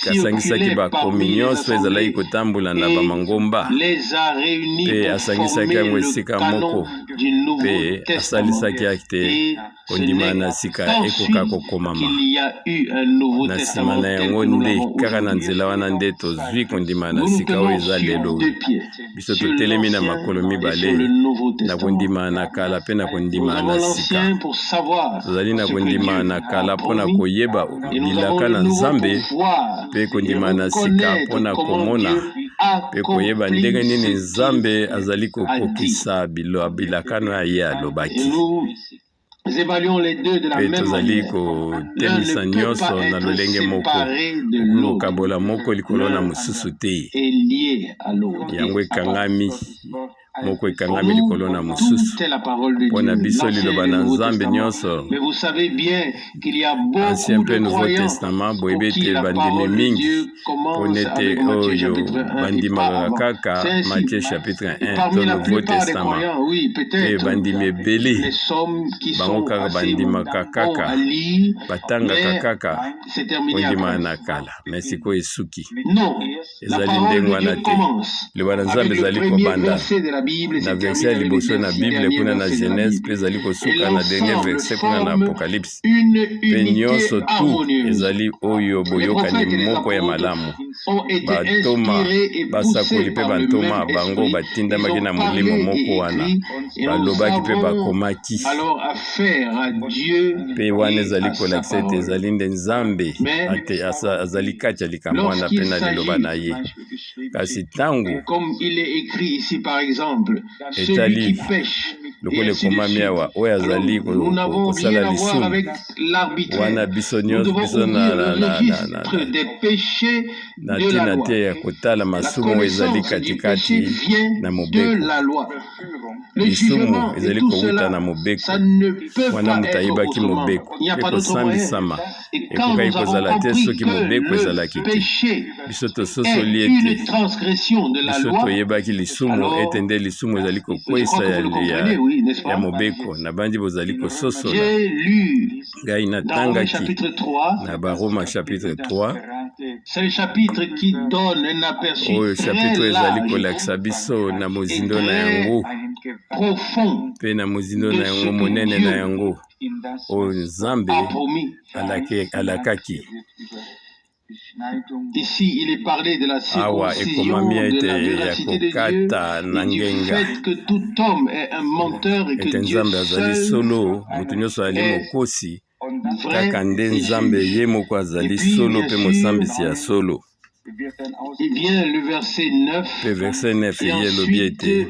S3: qui
S1: asangisaki
S3: circulaient
S1: bakomi
S3: parmi les
S1: nyonso ezalaki
S3: assemblées
S1: kotambola na
S3: et
S1: bamangomba
S3: les a réunis
S1: mpe
S3: pour
S1: asangisaki
S3: former
S1: yango
S3: le
S1: esika
S3: canon
S1: moko
S3: du Nouveau
S1: mpe
S3: Testament.
S1: asalisaki ate
S3: Et ce
S1: kondima
S3: n'est
S1: na sika
S3: qu'ensuite
S1: ekoka kokomama
S3: qu'il y a eu un Nouveau
S1: na nsima
S3: Testament
S1: na
S3: tel
S1: yango
S3: que nous
S1: nde
S3: l'avons
S1: kaka na
S3: aujourd'hui.
S1: nzela wana nde tozwi kondima na
S3: Nous nous
S1: sika oyo
S3: tenons
S1: eza
S3: sur
S1: lelo
S3: 2 pieds,
S1: biso
S3: sur
S1: totelemi na
S3: l'Ancien
S1: makolo
S3: et sur
S1: mibale
S3: le Nouveau
S1: na
S3: Testament.
S1: kondima na kala mpe na
S3: Nous
S1: kondima
S3: avons
S1: na sika
S3: l'Ancien pour savoir
S1: tozali na
S3: ce que
S1: kondima
S3: Dieu
S1: na kala
S3: a
S1: mpo na
S3: promis,
S1: koyeba
S3: et nous avons
S1: bilaka
S3: le
S1: na
S3: Nouveau
S1: nzambe
S3: pour voir
S1: mpe
S3: et
S1: kondima na sika mpo
S3: reconnaître
S1: na
S3: comment
S1: komona
S3: Dieu a
S1: mpe koyeba ndenge
S3: accompli
S1: nini
S3: ce
S1: nzambe azali
S3: qu'il a dit.
S1: kokokisa bilakano ya ye
S3: Et
S1: alobaki
S3: nous évaluons les deux de la
S1: mpe
S3: même
S1: tozali
S3: manière. L'un
S1: kotemisa
S3: ne peut
S1: nyonso
S3: pas
S1: na
S3: être
S1: lolenge moko
S3: séparé de
S1: okoki
S3: l'autre.
S1: kokabola moko likolo na
S3: L'un
S1: mosusu te
S3: est lié à l'autre.
S1: yango ekangami moko
S3: Pour
S1: ekangami
S3: nous,
S1: likolo na mosusu
S3: tout est la parole de
S1: mpo na
S3: Dieu,
S1: biso
S3: l'Ancien
S1: liloba
S3: et le
S1: na
S3: Nouveau
S1: nzambe
S3: Testament.
S1: nyonso
S3: Mais vous savez bien qu'il y a
S1: ancien
S3: beaucoup
S1: mpe
S3: de
S1: nouveau
S3: croyants
S1: testament
S3: pour
S1: boyebi
S3: qui
S1: ete
S3: la
S1: bandimi
S3: parole de
S1: mingi
S3: Dieu
S1: mpo
S3: commence
S1: nete
S3: avec Matthieu
S1: oyo
S3: chapitre 1 et pas
S1: bandimaka
S3: avant.
S1: kaka
S3: C'est ainsi.
S1: Matthieu chapitre
S3: Et
S1: 1
S3: parmi
S1: to
S3: la
S1: nouveau
S3: plupart des
S1: testament
S3: croyants, oui,
S1: mpe
S3: peut-être
S1: bandimi ebele
S3: les sommes qui
S1: bango
S3: sont
S1: kaka
S3: assez
S1: bandimaka
S3: bons
S1: kaka
S3: à lire,
S1: batangaka
S3: mais
S1: kaka
S3: c'est terminé
S1: kondima
S3: après.
S1: na kala me sikoyo esuki
S3: Non, la
S1: ezali
S3: parole
S1: ndenge
S3: de
S1: wana
S3: Dieu
S1: te
S3: commence
S1: liloba na nzambe
S3: avec le
S1: ezali
S3: premier
S1: kobanda
S3: verset de la Bible et
S1: na
S3: se
S1: verset
S3: termine
S1: ya
S3: avec les
S1: liboso na
S3: 6
S1: bible
S3: derniers
S1: kuna na
S3: versets de la
S1: genèse
S3: Bible.
S1: mpe ezali
S3: Et
S1: kosuka na dernier
S3: l'ensemble
S1: verset kuna na
S3: forme
S1: apocalypse
S3: une
S1: mpe
S3: unité
S1: nyonso tu
S3: harmonieuse.
S1: ezali oyo
S3: Les
S1: boyokani
S3: prophètes et les
S1: moko ya
S3: apôtres
S1: malamu
S3: ont été
S1: bantoma
S3: inspirés et
S1: basakoli
S3: poussés
S1: mpe
S3: par le
S1: bantoma
S3: même
S1: bango
S3: esprit. Ils
S1: batindamaki
S3: ont
S1: na molimo
S3: parlé
S1: moko
S3: et
S1: wana
S3: écrit et nous
S1: balobaki mpe
S3: avons
S1: bakomaki
S3: alors affaire à Dieu
S1: mpe wana
S3: et
S1: ezali
S3: à sa
S1: kolakisa ete
S3: parole.
S1: ezali nde nzambe
S3: Mais
S1: azali kati ya likambo wana
S3: lorsqu'il
S1: mpe na liloba
S3: s'agit,
S1: na ye kasi ntango
S3: comme il est écrit ici par exemple, celui
S1: etali
S3: qui pêche
S1: lokole komami awa oyo azali
S3: nous n'avons
S1: kosala
S3: rien à voir
S1: lisumu
S3: avec l'arbitraire.
S1: wana biso
S3: Nous
S1: nyonso
S3: devons
S1: biso
S3: ouvrir le registre des péchés
S1: na
S3: de la
S1: ntina
S3: loi.
S1: te ya kotala
S3: La
S1: masumu oyo ezali
S3: connaissance du péché
S1: katikati
S3: vient
S1: na
S3: de
S1: mobeko
S3: la loi. Le
S1: lisumu
S3: jugement et
S1: ezali
S3: tout
S1: kowuta
S3: cela,
S1: na mobeko
S3: ça ne peut
S1: wana
S3: pas
S1: moto
S3: être
S1: ayebaki
S3: autrement.
S1: mobeko
S3: Il n'y a
S1: mpe
S3: pas d'autre moyen.
S1: kosambisama
S3: Et quand
S1: ekokaki
S3: nous avons
S1: kozala te
S3: compris
S1: soki
S3: que
S1: mobeko
S3: le
S1: ezalaki te
S3: péché
S1: biso
S3: est
S1: tososoli
S3: une
S1: ete
S3: transgression de la
S1: biso
S3: loi,
S1: toyebaki lisumu
S3: alors
S1: ete nde lisumu ezali
S3: je
S1: kokwesa
S3: crois que vous le comprenez, oui, n'est-ce
S1: ya
S3: pas?
S1: mobeko na bandi bozali kososola
S3: J'ai lu
S1: ngai
S3: dans Romains
S1: natangaki
S3: chapitre 3,
S1: na baroma chapitre 3
S3: c'est le chapitre qui donne un aperçu
S1: oyo
S3: très
S1: chapitre oyo ezali
S3: large
S1: kolakisa biso na
S3: et
S1: mozindo na
S3: très
S1: yango
S3: profond
S1: mpe na mozindo
S3: de
S1: na
S3: ce
S1: yango monene
S3: que
S1: na
S3: Dieu
S1: yango oyo nzambe
S3: a promis.
S1: alakaki
S3: Ici, il est parlé de la
S1: awa
S3: circoncision,
S1: ekomami
S3: de
S1: ete
S3: la
S1: ya
S3: véracité de Dieu
S1: kokata na
S3: et du
S1: ngenga
S3: fait que tout homme est un menteur et que
S1: ete
S3: Dieu
S1: nzambe azali
S3: seul
S1: solo moto nyonso ali
S3: est
S1: mokosi
S3: vrai
S1: kaka nde
S3: et
S1: nzambe
S3: juge.
S1: ye moko
S3: Et
S1: azali
S3: puis,
S1: solo
S3: bien
S1: mpe
S3: sûr,
S1: mosambisi ya solo
S3: il vient le verset 9
S1: mpe verset 9
S3: et
S1: ye elobi
S3: ensuite
S1: ete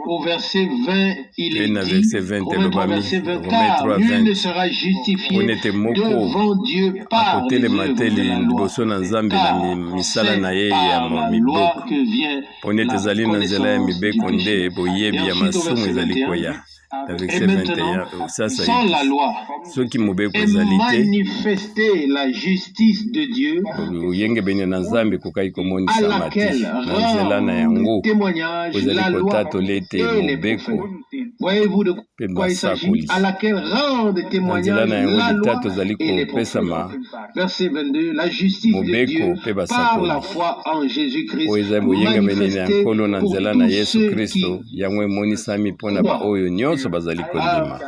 S3: au verset 20, il
S1: mpe
S3: est
S1: na
S3: dit,
S1: verset 20
S3: Romains 3,
S1: elobami
S3: verset 20,
S1: Romains
S3: car
S1: 3
S3: nul ne
S1: 20
S3: sera justifié
S1: mpona ete moko
S3: devant Dieu par les
S1: akotelema
S3: œuvres
S1: te
S3: de la loi,
S1: liboso na nzambe na
S3: car
S1: misala na ye
S3: c'est
S1: ya
S3: par la loi
S1: miboko
S3: que vient
S1: mpona ete
S3: la
S1: ezali na nzela ya
S3: connaissance du
S1: mibeko nde
S3: péché. Et
S1: boyebi ya
S3: ensuite au
S1: masumu
S3: verset
S1: ezali
S3: 21,
S1: koya na
S3: et
S1: verset
S3: maintenant,
S1: 21 sasa
S3: sans la
S1: ete
S3: loi,
S1: soki mobeko
S3: est
S1: ezali te
S3: manifestée la justice de Dieu
S1: oyengebene na nzambe ekokai
S3: à
S1: komonisa mati
S3: laquelle
S1: na nzela na yango
S3: rendent témoignage
S1: ozali
S3: la loi
S1: kotatola ete
S3: et les
S1: mobeko
S3: prophètes. Voyez-vous de
S1: mpe
S3: quoi il s'agit?
S1: basakoli
S3: À laquelle rendent
S1: na nzela
S3: témoignage
S1: na yango
S3: la loi
S1: litato ezali
S3: et les prophètes.
S1: kopesama
S3: Verset 22, la justice de
S1: mobeko
S3: Dieu
S1: mpe
S3: par
S1: basakoli
S3: la foi en Jésus-Christ
S1: oyo ezali boyengebene ya
S3: manifestée
S1: nkolo na
S3: pour
S1: nzela na
S3: tous
S1: yesu
S3: ceux
S1: kristo
S3: qui
S1: yango emonisami mpona
S3: croient.
S1: baoyo nyonso bazali kondima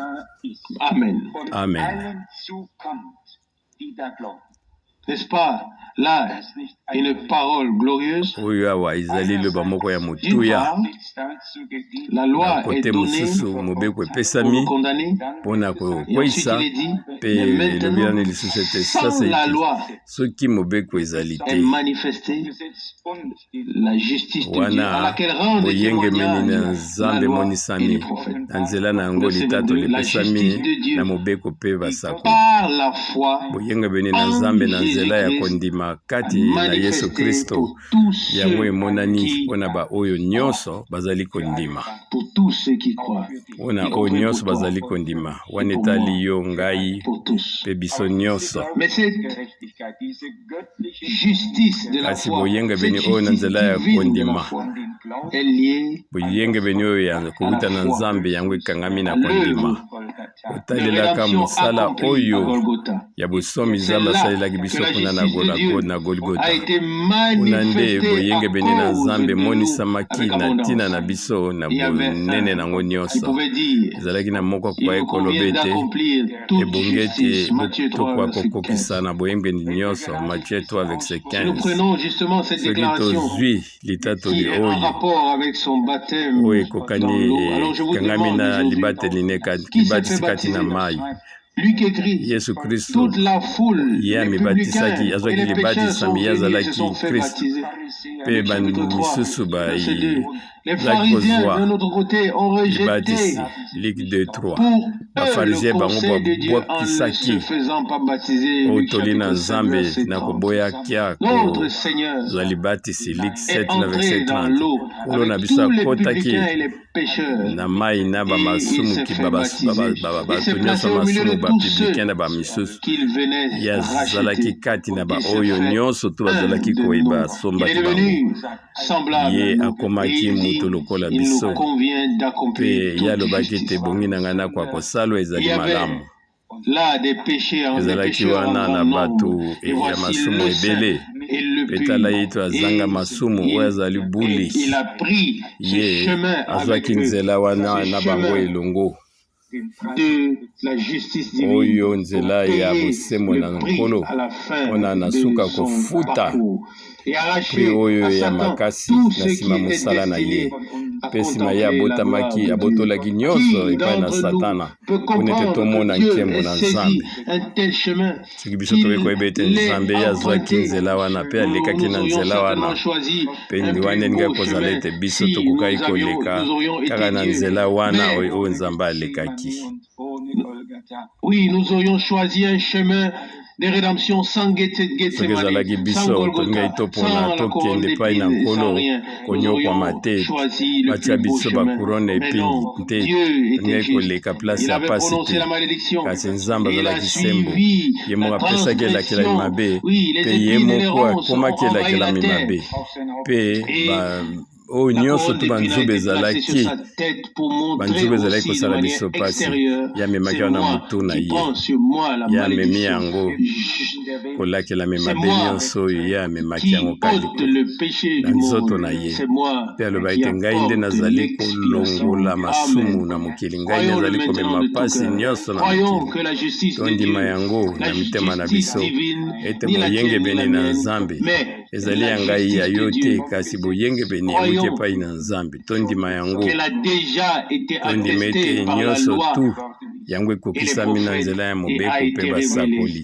S3: Amen.
S1: amen
S3: N'est-ce pas là une parole glorieuse?
S1: oyo awa ezali liloba moko ya
S3: D'une
S1: motuya
S3: part, la
S1: na
S3: loi est
S1: kote
S3: donnée
S1: mosusu mobeko
S3: pour
S1: epesami
S3: nous condamner.
S1: mpona
S3: Et ensuite,
S1: kokweyisa
S3: il est dit,
S1: mpe
S3: mais
S1: elobi
S3: maintenant,
S1: wana lisusu ete
S3: sans
S1: sasa
S3: la
S1: ete
S3: loi
S1: soki mobeko ezali
S3: est
S1: te
S3: manifestée la justice de Dieu, à
S1: wana
S3: laquelle rendent
S1: boyengemeni na
S3: témoignage la
S1: nzambe
S3: loi et
S1: emonisami
S3: les prophètes.
S1: na nzela na yango
S3: Verset
S1: litato
S3: 22, la
S1: lepesami
S3: justice de Dieu
S1: na mobeko mpe basakoli
S3: par la foi
S1: boyengebeni na
S3: en
S1: nzambe na nzela ya
S3: Jésus-Christ
S1: kondima kati na yesu
S3: manifestée
S1: kristo
S3: pour tous
S1: yango
S3: ceux
S1: emonani
S3: qui
S1: mpona baoyo nyonso bazali kondima
S3: pour tous ceux qui croient,
S1: mpona
S3: y
S1: oyo
S3: compris
S1: nyonso
S3: pour toi,
S1: bazali kondima wana
S3: pour moi,
S1: etali yo ngai
S3: pour tous.
S1: mpe biso nyonso
S3: Mais cette justice de la
S1: kasi
S3: foi,
S1: boyengebeni
S3: cette
S1: oyo na
S3: justice
S1: nzela
S3: qui
S1: ya
S3: vient de la
S1: kondima
S3: foi, est liée
S1: boyengebeni oyo ya kowuta na nzambe yango ekangami na kondima
S3: l'œuvre de
S1: kotalelaka
S3: rédemption
S1: mosala
S3: accomplie à
S1: oyo
S3: Golgotha.
S1: ya bosomi
S3: C'est
S1: nzambe
S3: là
S1: asalelaki
S3: que
S1: biso
S3: la
S1: kuna
S3: justice de Dieu
S1: na
S3: a
S1: goligota
S3: été
S1: kuna nde
S3: manifestée à
S1: boyengebeni na
S3: cause
S1: nzambe
S3: de nous
S1: emonisamaki
S3: avec
S1: na ntina
S3: abondance.
S1: na biso na
S3: Il y avait
S1: bonene
S3: un
S1: nango
S3: qui
S1: nyonso
S3: pouvait dire,
S1: ezalaki na moko
S3: il
S1: akokai
S3: vous
S1: koloba
S3: convient
S1: ete
S3: d'accomplir toute
S1: ebongi ete
S3: justice. Matthieu 3,
S1: tokoka
S3: verset
S1: kokokisa
S3: 15.
S1: na boyembeni nyonso Matthieu 3 verset
S3: Si nous
S1: 15
S3: prenons justement cette
S1: soki
S3: déclaration
S1: tozwi litatoli
S3: qui est en
S1: oyo
S3: rapport avec son baptême
S1: oyo
S3: dans
S1: ekokani
S3: l'eau, alors je vous
S1: ekangami
S3: demande
S1: na
S3: aujourd'hui,
S1: libateli
S3: qui s'est fait
S1: libatisi kati na
S3: baptiser?
S1: mai
S3: Lui qui écrit,
S1: yesu kristo
S3: toute la foule,
S1: ye
S3: les publicains
S1: amibatisaki
S3: et
S1: azwaki
S3: les pécheurs sont
S1: libatisami ye
S3: venus et se
S1: azalaki
S3: sont fait
S1: kristo
S3: baptiser.
S1: mpe
S3: Luc chapitre 3,
S1: misusu
S3: verset 2. Les
S1: bazalaki
S3: pharisiens,
S1: kozwa
S3: d'un autre côté, ont rejeté
S1: libatisi Luc 2:3
S3: pour eux le
S1: bafarisien bango
S3: conseil de Dieu en ne
S1: babwakisaki
S3: se faisant pas baptiser.
S1: oyo
S3: Luc
S1: toli na
S3: chapitre 5,
S1: nzambe
S3: verset
S1: na
S3: 30.
S1: koboyaka
S3: Notre Seigneur
S1: kozwa libatisi Luc
S3: est
S1: 7 na verset
S3: entré dans
S1: 30
S3: l'eau
S1: nkolo na
S3: avec
S1: biso
S3: tous les
S1: akotaki
S3: publicains et les pécheurs.
S1: na mai na
S3: Et il
S1: bamasumu
S3: s'est fait baptiser. Il s'est
S1: bato
S3: placé
S1: nyonso
S3: au milieu de
S1: masumu
S3: tous ceux
S1: bapublicain na bamisusu
S3: qu'il venait
S1: ye azalaki
S3: racheter.
S1: kati na
S3: Il s'est
S1: baoyo
S3: fait
S1: nyonso to
S3: un
S1: bazalaki
S3: de
S1: koyeba
S3: nous. Il
S1: asombaki
S3: est
S1: bango
S3: devenu semblable
S1: ye
S3: à nous. Et
S1: akomaki
S3: il dit,
S1: moto lokola
S3: il
S1: biso
S3: nous convient
S1: mpe
S3: d'accomplir
S1: ye
S3: toute
S1: alobaki
S3: justice.
S1: ete bongi na ngai nakwa kosala
S3: Il
S1: ezali
S3: y avait
S1: malamu
S3: là des péchés, des
S1: ezalaki
S3: pécheurs en
S1: wana
S3: grand
S1: na bato
S3: nombre. Et
S1: ya
S3: voici
S1: masumu
S3: le saint
S1: ebele
S3: et le
S1: mpe tala ye
S3: pur.
S1: to azanga
S3: Et
S1: masumu oyo azali buli
S3: il a pris ce
S1: ye
S3: chemin avec
S1: azwaki
S3: eux,
S1: nzela wana
S3: ce
S1: na bango
S3: chemin
S1: elongo
S3: de la justice divine
S1: oyo
S3: pour
S1: nzela ya
S3: payer
S1: bosembo na
S3: le prix
S1: nkolo
S3: à la fin
S1: mpona na
S3: de
S1: suka
S3: son
S1: kofuta
S3: parcours.
S1: et arracher
S2: pri oyo
S1: à
S2: ya
S1: Satan
S2: makasi
S1: tout
S2: na
S1: ce qui
S2: nsima
S1: est
S2: mosala na ye
S1: destiné à
S2: mpe nsima ye
S1: contempler la gloire
S2: abotamaki
S1: de Dieu.
S2: abotolaki nyonso
S1: Qui
S2: epai na
S1: d'entre nous
S2: satana
S1: peut
S2: po nete
S1: comprendre
S2: tomona
S1: que Dieu
S2: nkembo
S1: ait
S2: na
S1: saisi
S2: nzambe
S1: un tel chemin
S2: soki biso tokoki koyeba ete
S1: qu'il l'ait
S2: nzambe ye azwaki
S1: emprunté?
S2: nzela wana mpe alekaki
S1: Nous
S2: na
S1: aurions
S2: nzela wana
S1: certainement choisi
S2: mpe
S1: un
S2: wana
S1: plus
S2: elingi
S1: beau
S2: kozala
S1: chemin
S2: ete biso
S1: si
S2: tokokaki
S1: nous
S2: koleka
S1: aurions
S2: kaka
S1: été
S2: na
S1: Dieu.
S2: nzela wana
S1: Mais
S2: oyo nzambe alekaki.
S1: oui, nous aurions choisi un chemin de rédemption sans
S2: soki
S1: Gethsemane,
S2: ezalaki
S1: sans
S2: biso
S1: Golgotha,
S2: tolingai topona
S1: sans la couronne
S2: tokende epai na
S1: d'épines, sans
S2: nkolo
S1: rien. Nous
S2: konyokwama
S1: aurions
S2: te
S1: choisi le
S2: batia
S1: plus beau
S2: biso
S1: chemin.
S2: bakurone
S1: Mais
S2: epini
S1: non,
S2: te
S1: Dieu était
S2: tolingai
S1: juste.
S2: koleka place
S1: Il
S2: ya
S1: avait
S2: pasi
S1: prononcé
S2: te
S1: la malédiction.
S2: kasi nzambe
S1: Et il a
S2: azalaki sembo
S1: suivi
S2: ye
S1: la
S2: moko apesaki elakelaki
S1: transgression.
S2: mabe
S1: Oui, les
S2: mpe ye
S1: épines et les
S2: moko
S1: ronces ont
S2: akomaki
S1: envahi la
S2: elakelami
S1: terre.
S2: mabe mpe
S1: Et
S2: oyo
S1: la
S2: nyonso
S1: couronne
S2: to
S1: d'épines a
S2: banzube
S1: été placée sur
S2: ezalaki
S1: sa tête pour montrer
S2: banzube ezalaki
S1: aussi de
S2: kosala
S1: manière
S2: biso pasi
S1: extérieure,
S2: ye amemaki
S1: c'est
S2: awa na
S1: moi
S2: motu na
S1: qui
S2: ye
S1: prends sur moi la
S2: ye amemi
S1: malédiction.
S2: yango kolakelami
S1: C'est
S2: mabe
S1: moi
S2: nyonso oyo ye amemaki
S1: qui
S2: yango
S1: ôte
S2: kaliko
S1: le péché
S2: na
S1: du
S2: nzoto
S1: monde.
S2: na ye
S1: C'est moi
S2: mpe aloba
S1: qui
S2: ete ngai nde
S1: apporte
S2: nazali
S1: l'expiation.
S2: kolongola masumu
S1: Amen.
S2: na mokili ngai nde
S1: Croyons-le
S2: nazali
S1: maintenant
S2: komema
S1: de tout
S2: pasi
S1: cœur.
S2: nyonso na
S1: Croyons
S2: mokili
S1: que la justice de
S2: tondima
S1: Dieu,
S2: yango
S1: la
S2: na mitema na
S1: justice
S2: biso
S1: divine,
S2: ete
S1: ni la tienne ni
S2: boyengebeni
S1: la
S2: na
S1: mienne,
S2: nzambe
S1: mais
S2: ezali
S1: la
S2: ya ngai ya
S1: justice de
S2: yo
S1: Dieu,
S2: te kasi boyengebeni euti
S1: croyons
S2: epai na nzambe tondima yango
S1: qu'elle a déjà été
S2: tondima ete
S1: attestée par la
S2: nyonso
S1: loi
S2: tu yango
S1: et les
S2: ekokisami na
S1: prophètes
S2: nzela ya
S1: et
S2: mobeko
S1: a
S2: mpe
S1: été révélée.
S2: basakoli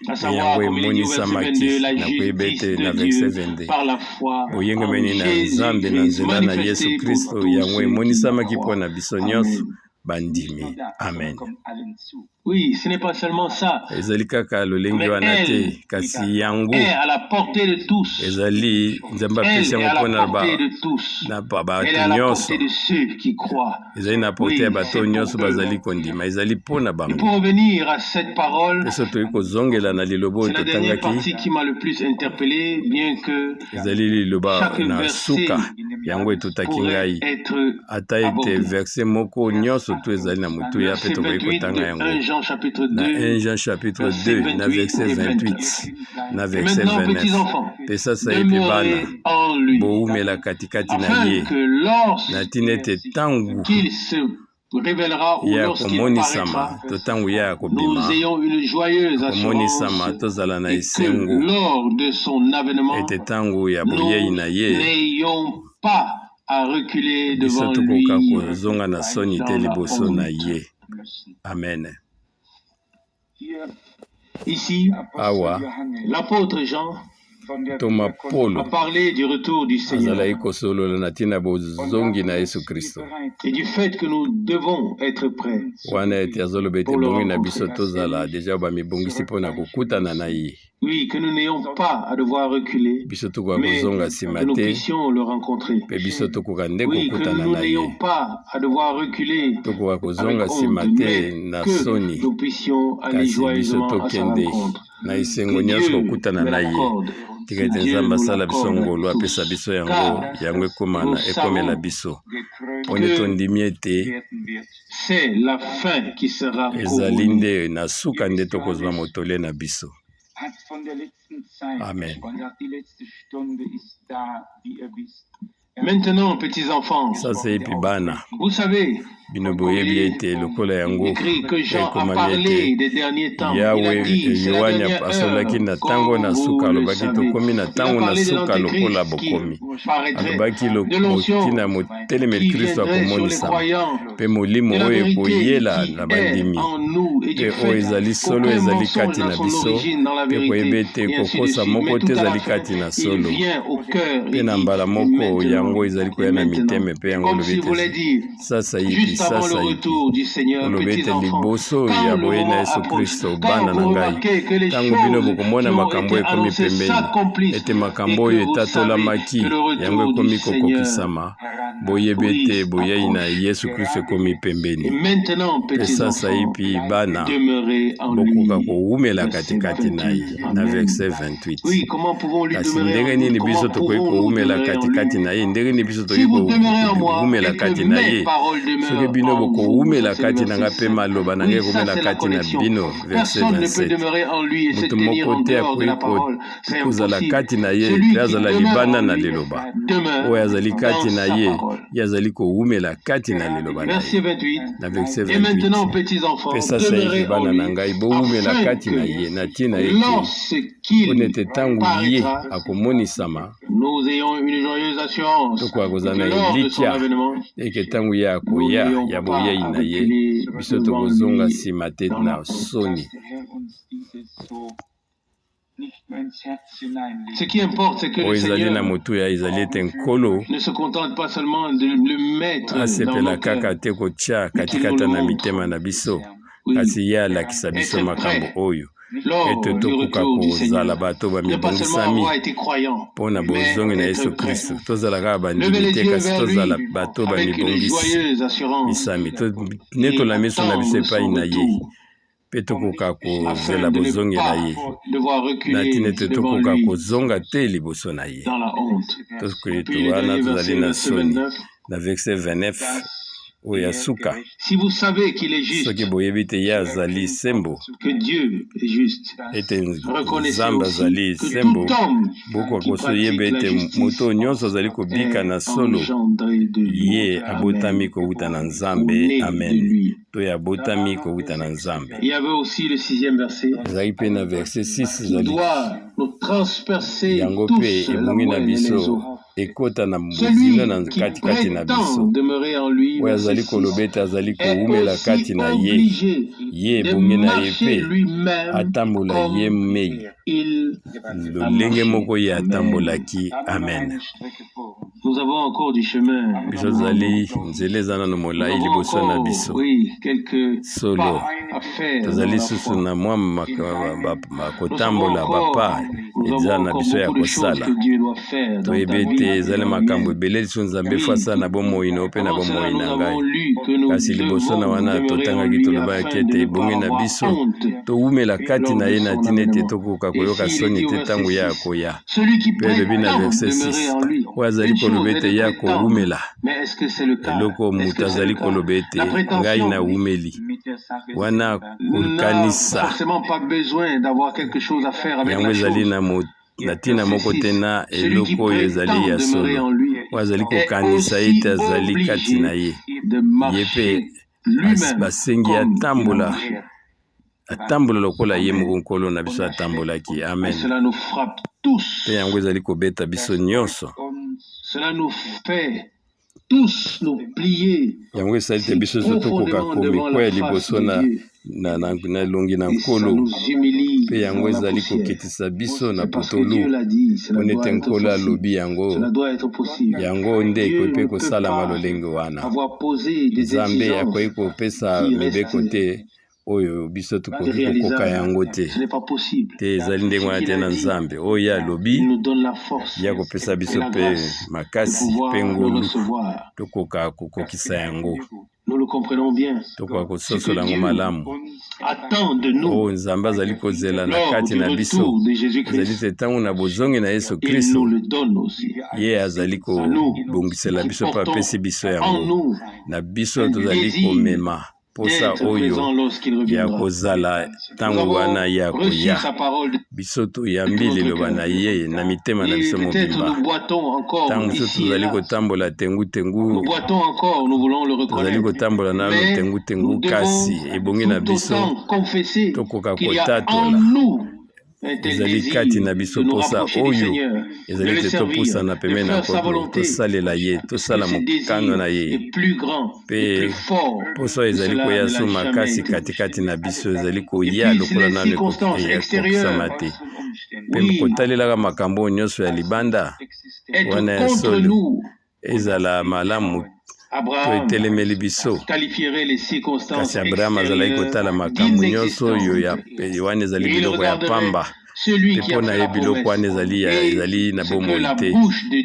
S1: À
S2: mpe
S1: savoir,
S2: yango
S1: comme il est dit au verset
S2: emonisamaki
S1: 22, la
S2: na koyeba
S1: justice
S2: ete na
S1: de
S2: verset
S1: Dieu
S2: 22
S1: par la foi en
S2: boyengebeni na nzambe na
S1: Jésus-Christ
S2: nzela na yesu
S1: manifestée pour
S2: kristo
S1: tous
S2: yango
S1: ceux qui
S2: emonisamaki mpo
S1: croient.
S2: na biso nyonso
S1: Amen.
S2: bandimi amen.
S1: Oui, ce n'est pas seulement ça,
S2: ezali kaka lolenge
S1: mais
S2: wana te
S1: elle
S2: kasi yango
S1: est à la portée de tous.
S2: ezali nzambe
S1: Elle
S2: apesi
S1: est
S2: yango
S1: à
S2: mpona
S1: la portée de tous.
S2: na
S1: Elle
S2: bato
S1: est à la
S2: nyonso
S1: portée de ceux qui croient.
S2: ezali na porte ya
S1: Oui,
S2: bato
S1: c'est pour
S2: nyonso
S1: eux.
S2: bazali kondima ezali mpo na
S1: Et
S2: bango
S1: pour revenir à cette parole,
S2: mpe so toyei kozongela na liloba
S1: c'est
S2: oyo
S1: la dernière
S2: totangaki
S1: partie qui m'a le plus interpellé, bien que
S2: ezali liloba
S1: chaque
S2: na
S1: verset
S2: suka yango etutaki
S1: pourrait
S2: ngai
S1: être
S2: ata ete
S1: abordé.
S2: verse moko nyonso tu ezali na motu ya mpe
S1: Verset
S2: tokoki
S1: 28
S2: kotanga
S1: de
S2: yango
S1: 1 Jean chapitre
S2: na 1
S1: 2.
S2: Jean chapitre
S1: verset
S2: 2 na verset 28 na
S1: Et
S2: verset
S1: maintenant,
S2: 29
S1: petits enfants,
S2: mpe sasa ye mpe bana
S1: demeurez en lui,
S2: bowumela katikati na
S1: afin
S2: ye
S1: que
S2: na ntina ete ntango
S1: lorsqu'il se révélera ou
S2: ye
S1: lorsqu'il
S2: akomonisama
S1: paraîtra,
S2: to ntango ye
S1: nous
S2: akobima
S1: ayons une joyeuse assurance
S2: akomonisama tozala na
S1: et que
S2: esengo
S1: lors de son avènement,
S2: ete ntango ya
S1: nous
S2: boyei na ye
S1: n'ayons pas à reculer
S2: biso
S1: devant lui
S2: tokoka kozonga na soni te
S1: dans la
S2: liboso na
S1: honte.
S2: ye amen.
S1: Ici,
S2: awa
S1: l'apôtre Jean
S2: toma polo
S1: a parlé du retour du Seigneur
S2: azalaki kosolola na ntina bozongi na yesu kristo
S1: et du fait que nous devons être prêts.
S2: wana ete azoloba ete bongi na biso tozala deja bamibongisi mpo na kokutana na ye
S1: Oui, que nous n'ayons pas à devoir reculer,
S2: biso tokoka
S1: mais
S2: kozonga nsima
S1: que nous
S2: te
S1: puissions le rencontrer.
S2: mpe biso tokoka nde
S1: Oui, que
S2: kokutana
S1: nous
S2: na ye
S1: n'ayons pas à devoir reculer
S2: tokoka kozonga
S1: avec
S2: nsima
S1: honte,
S2: te
S1: mais
S2: na
S1: que
S2: soni
S1: nous puissions aller
S2: kasi biso
S1: joyeusement à sa
S2: tokende
S1: rencontre.
S2: na esengo
S1: Que
S2: nyonso
S1: Dieu
S2: kokutana
S1: me
S2: na ye
S1: l'accorde.
S2: tika ete
S1: Dieu
S2: nzambe
S1: nous
S2: asala biso
S1: l'accorde
S2: ngolu
S1: tous.
S2: apesa biso yango
S1: Car
S2: yango
S1: nous
S2: ekomela
S1: savons
S2: biso mponi
S1: que
S2: tondimi ete
S1: c'est la fin qui sera
S2: ezali
S1: couronnée.
S2: nde na suka nde tokozwa motole na biso amen.
S1: Maintenant, petits enfants,
S2: sasa epi bana
S1: vous savez,
S2: bino boyebi ete lokola yango
S1: écrit que Jean a
S2: ekomami
S1: parlé
S2: ete
S1: des derniers temps. Il
S2: yawe
S1: a dit, c'est la
S2: yohani
S1: dernière
S2: asololaki na
S1: heure,
S2: ntango na
S1: comme
S2: suka
S1: vous le
S2: alobaki
S1: savez.
S2: tokomi na
S1: Il a
S2: ntango na
S1: parlé de
S2: suka lokola
S1: l'antéchrist qui
S2: bokomi
S1: paraîtrait,
S2: alobaki
S1: de l'onction
S2: tina motelemeli
S1: qui
S2: kristo
S1: viendrait sur les
S2: akomonisama
S1: croyants,
S2: mpe molimo
S1: de la
S2: oyo
S1: vérité
S2: ekoyela
S1: qui
S2: na
S1: est
S2: bandimi
S1: en nous et du
S2: mpe oyo
S1: fait
S2: ezali solo
S1: qu'aucun
S2: ezali
S1: mensonge
S2: kati
S1: n'a
S2: na
S1: son
S2: biso
S1: origine dans la
S2: mpe koyeba
S1: vérité,
S2: ete
S1: et ainsi de
S2: kokosa
S1: suite.
S2: moko
S1: Mais
S2: te
S1: tout à la
S2: ezali
S1: fin,
S2: kati na
S1: il
S2: solo
S1: vient au cœur
S2: mpe
S1: et
S2: na
S1: dit,
S2: mbala
S1: et
S2: moko yango
S1: maintenant,
S2: ezali
S1: et
S2: koya na
S1: maintenant.
S2: miteme mpe yango
S1: Comme
S2: olobi
S1: si vous voulez
S2: ete
S1: dire,
S2: sasa yipi
S1: juste avant le
S2: sasa yipi
S1: retour du Seigneur,
S2: olobi
S1: petits
S2: ete
S1: enfants,
S2: liboso
S1: quand
S2: ya
S1: le
S2: boye na
S1: moment
S2: yesu
S1: approche,
S2: kristo
S1: quand
S2: bana na
S1: vous
S2: ngai
S1: remarquez que les
S2: ntango bino
S1: choses
S2: bokomona
S1: qui ont
S2: makambo
S1: été
S2: ekomi
S1: annoncées
S2: pembeni
S1: s'accomplissent
S2: ete
S1: et
S2: makambo
S1: que
S2: oyo
S1: vous savez
S2: etatolamaki
S1: que le
S2: yango
S1: retour du
S2: ekomi
S1: Seigneur,
S2: kokokisama boyebi
S1: oui,
S2: ete boyei na
S1: approche.
S2: yesu kristo ekomi
S1: Et
S2: pembeni
S1: maintenant,
S2: mpe
S1: petits
S2: sasa
S1: enfants,
S2: yipi bana
S1: demeurez en lui.
S2: bokoka kowumela
S1: Verset
S2: katikati na ye
S1: 28.
S2: na
S1: Amen.
S2: verset 28
S1: Oui, comment pouvons lui
S2: kasi
S1: demeurer
S2: ndenge
S1: en
S2: nini
S1: lui?
S2: biso
S1: Comment
S2: tokoki
S1: pouvons-nous
S2: kowumela
S1: demeurer en
S2: katikati
S1: lui?
S2: na ye ndenge nini biso
S1: Si
S2: tokoki
S1: vous demeurez en moi
S2: kowumela
S1: et que
S2: kati na
S1: mes
S2: ye
S1: paroles
S2: soki
S1: demeurent
S2: bino
S1: en vous,
S2: bokowumela
S1: ça c'est le
S2: kati na nga
S1: verset
S2: mpe
S1: 7.
S2: maloba na
S1: Oui,
S2: ngai
S1: ça
S2: ekomela
S1: c'est la
S2: kati na
S1: connexion.
S2: bino verset
S1: Personne ne peut
S2: 27
S1: demeurer en lui et se
S2: moto
S1: tenir
S2: moko
S1: en
S2: te
S1: dehors de la
S2: akoki
S1: parole. C'est
S2: kozala
S1: impossible.
S2: kati na ye
S1: Celui
S2: mpe
S1: qui
S2: azala
S1: demeure
S2: libanda
S1: en
S2: na
S1: lui
S2: liloba
S1: liloba oyo azali kati na ye ye azali kowumela kati na liloba na ye. Na verset 28 pesa sayivi bana na ngai bowumela kati na ye na ntina ete mpo nete ntango ye akomonisama tokoka kozala na elikya eke ntango ye akoya ya boyei na ye biso tokozonga nsima te na soni.
S4: Ce qui importe, c'est que le Seigneur ne se contente pas seulement de le mettre dans nos cœurs,
S1: katikata na mitema na biso kasi ye alakisa biso makambo oyo ete tokoka kozala bato bamibongisami mpo na bozongi na Yesu Kristo. Tozala kaka bandimi te kasi tozala bato bamibongisami netola miso na biso epai na ye mpe tokoka kozela bozongi na ye na ntina ete tokoka kozonga te liboso na ye. Tokoyetu wana tozali na soni na verset 29 oyo suka soki boyebi te ye azali sembo ete nzambe azali sembo bokoka kosoyeba ete moto nyonso azali kobika na solo ye abotami kowuta na Nzambe. Amen. To abotami kowuta na Nzambe. Ezali mpe na verset 6 ezali yango mpe ebongi na biso ekota na mozilo na katikati na biso oyo azali koloba ete azali kowumela kati na ye ye ebongi na ye mpe atambola ye mei lolenge moko ye atambolaki. Amen. Biso tozali nzela eza nano molai liboso na biso solo tozali susu na mwa kotambola bapa eza na biso ya kosala toyebi ete ezali makambo ebele liso Nzambe fasa na bomoi na mpe na bomoi na ngai kasi liboso na wana totangaki tolobaki ete ebongi na biso towumela kati na ye na ntina ete tokoka koyoka soni te ntango ye akoya. Mpe elobi na verset 6 oyo azali koloba ete ye akowumela eloko moto azali koloba ete ngai nawumeli wana kokanisa yango ezali na ntina moko te na eloko oyo ezali ya solo oyo azali kokanisa ete azali kati na ye ye mpe basengi atambola lokola ye moko nkolo na biso atambolaki. Amen. Mpe yango ezali kobeta biso nyonso yango esali te biso so tokoka komikwaya liboso na elongi na nkolo mpe yango ezali kokitisa biso na putolu mpo nete nkolo alobi yango nde ekoki mpe kosalama lolenge wana. Nzambe akoki kopesa mibeko te oyo biso tokoki kokoka yango te ezali ndenge wana te na Nzambe oyo ye alobi ye akopesa biso mpe makasi mpe ngolu tokoka kokokisa yango tokoka kososola yango malamu oyo Nzambe azali kozela na kati na biso ezali te ntango na bozongi na Yesu Kristo ye azali kobongisela biso mpe apesi biso yango na biso tozali komema posa oyo ya kozala ntango wana ya koya biso toyambi liloba na ye na mitema na biso mobimba ntango biso tozali kotambola tengu-tengu tozali kotambola nano tengu-tengu kasi ebongi na biso tokoka kotatola ezali kati na biso posa oyo ezali te topusana pembeni na nkolo tosalela ye tosala mokano na ye mpe posa oyo ezali koya so makasi katikati na biso ezali koya lokola nano ekokisama te mpe kotalelaka makambo oyo nyonso ya libanda wana ya solo ezala malamu to etelemeli biso kasi Abraham azalaki kotala makambo nyonso oyo wana ezali biloko ya pamba mpe mpo na ye biloko wana ezali na bomoi te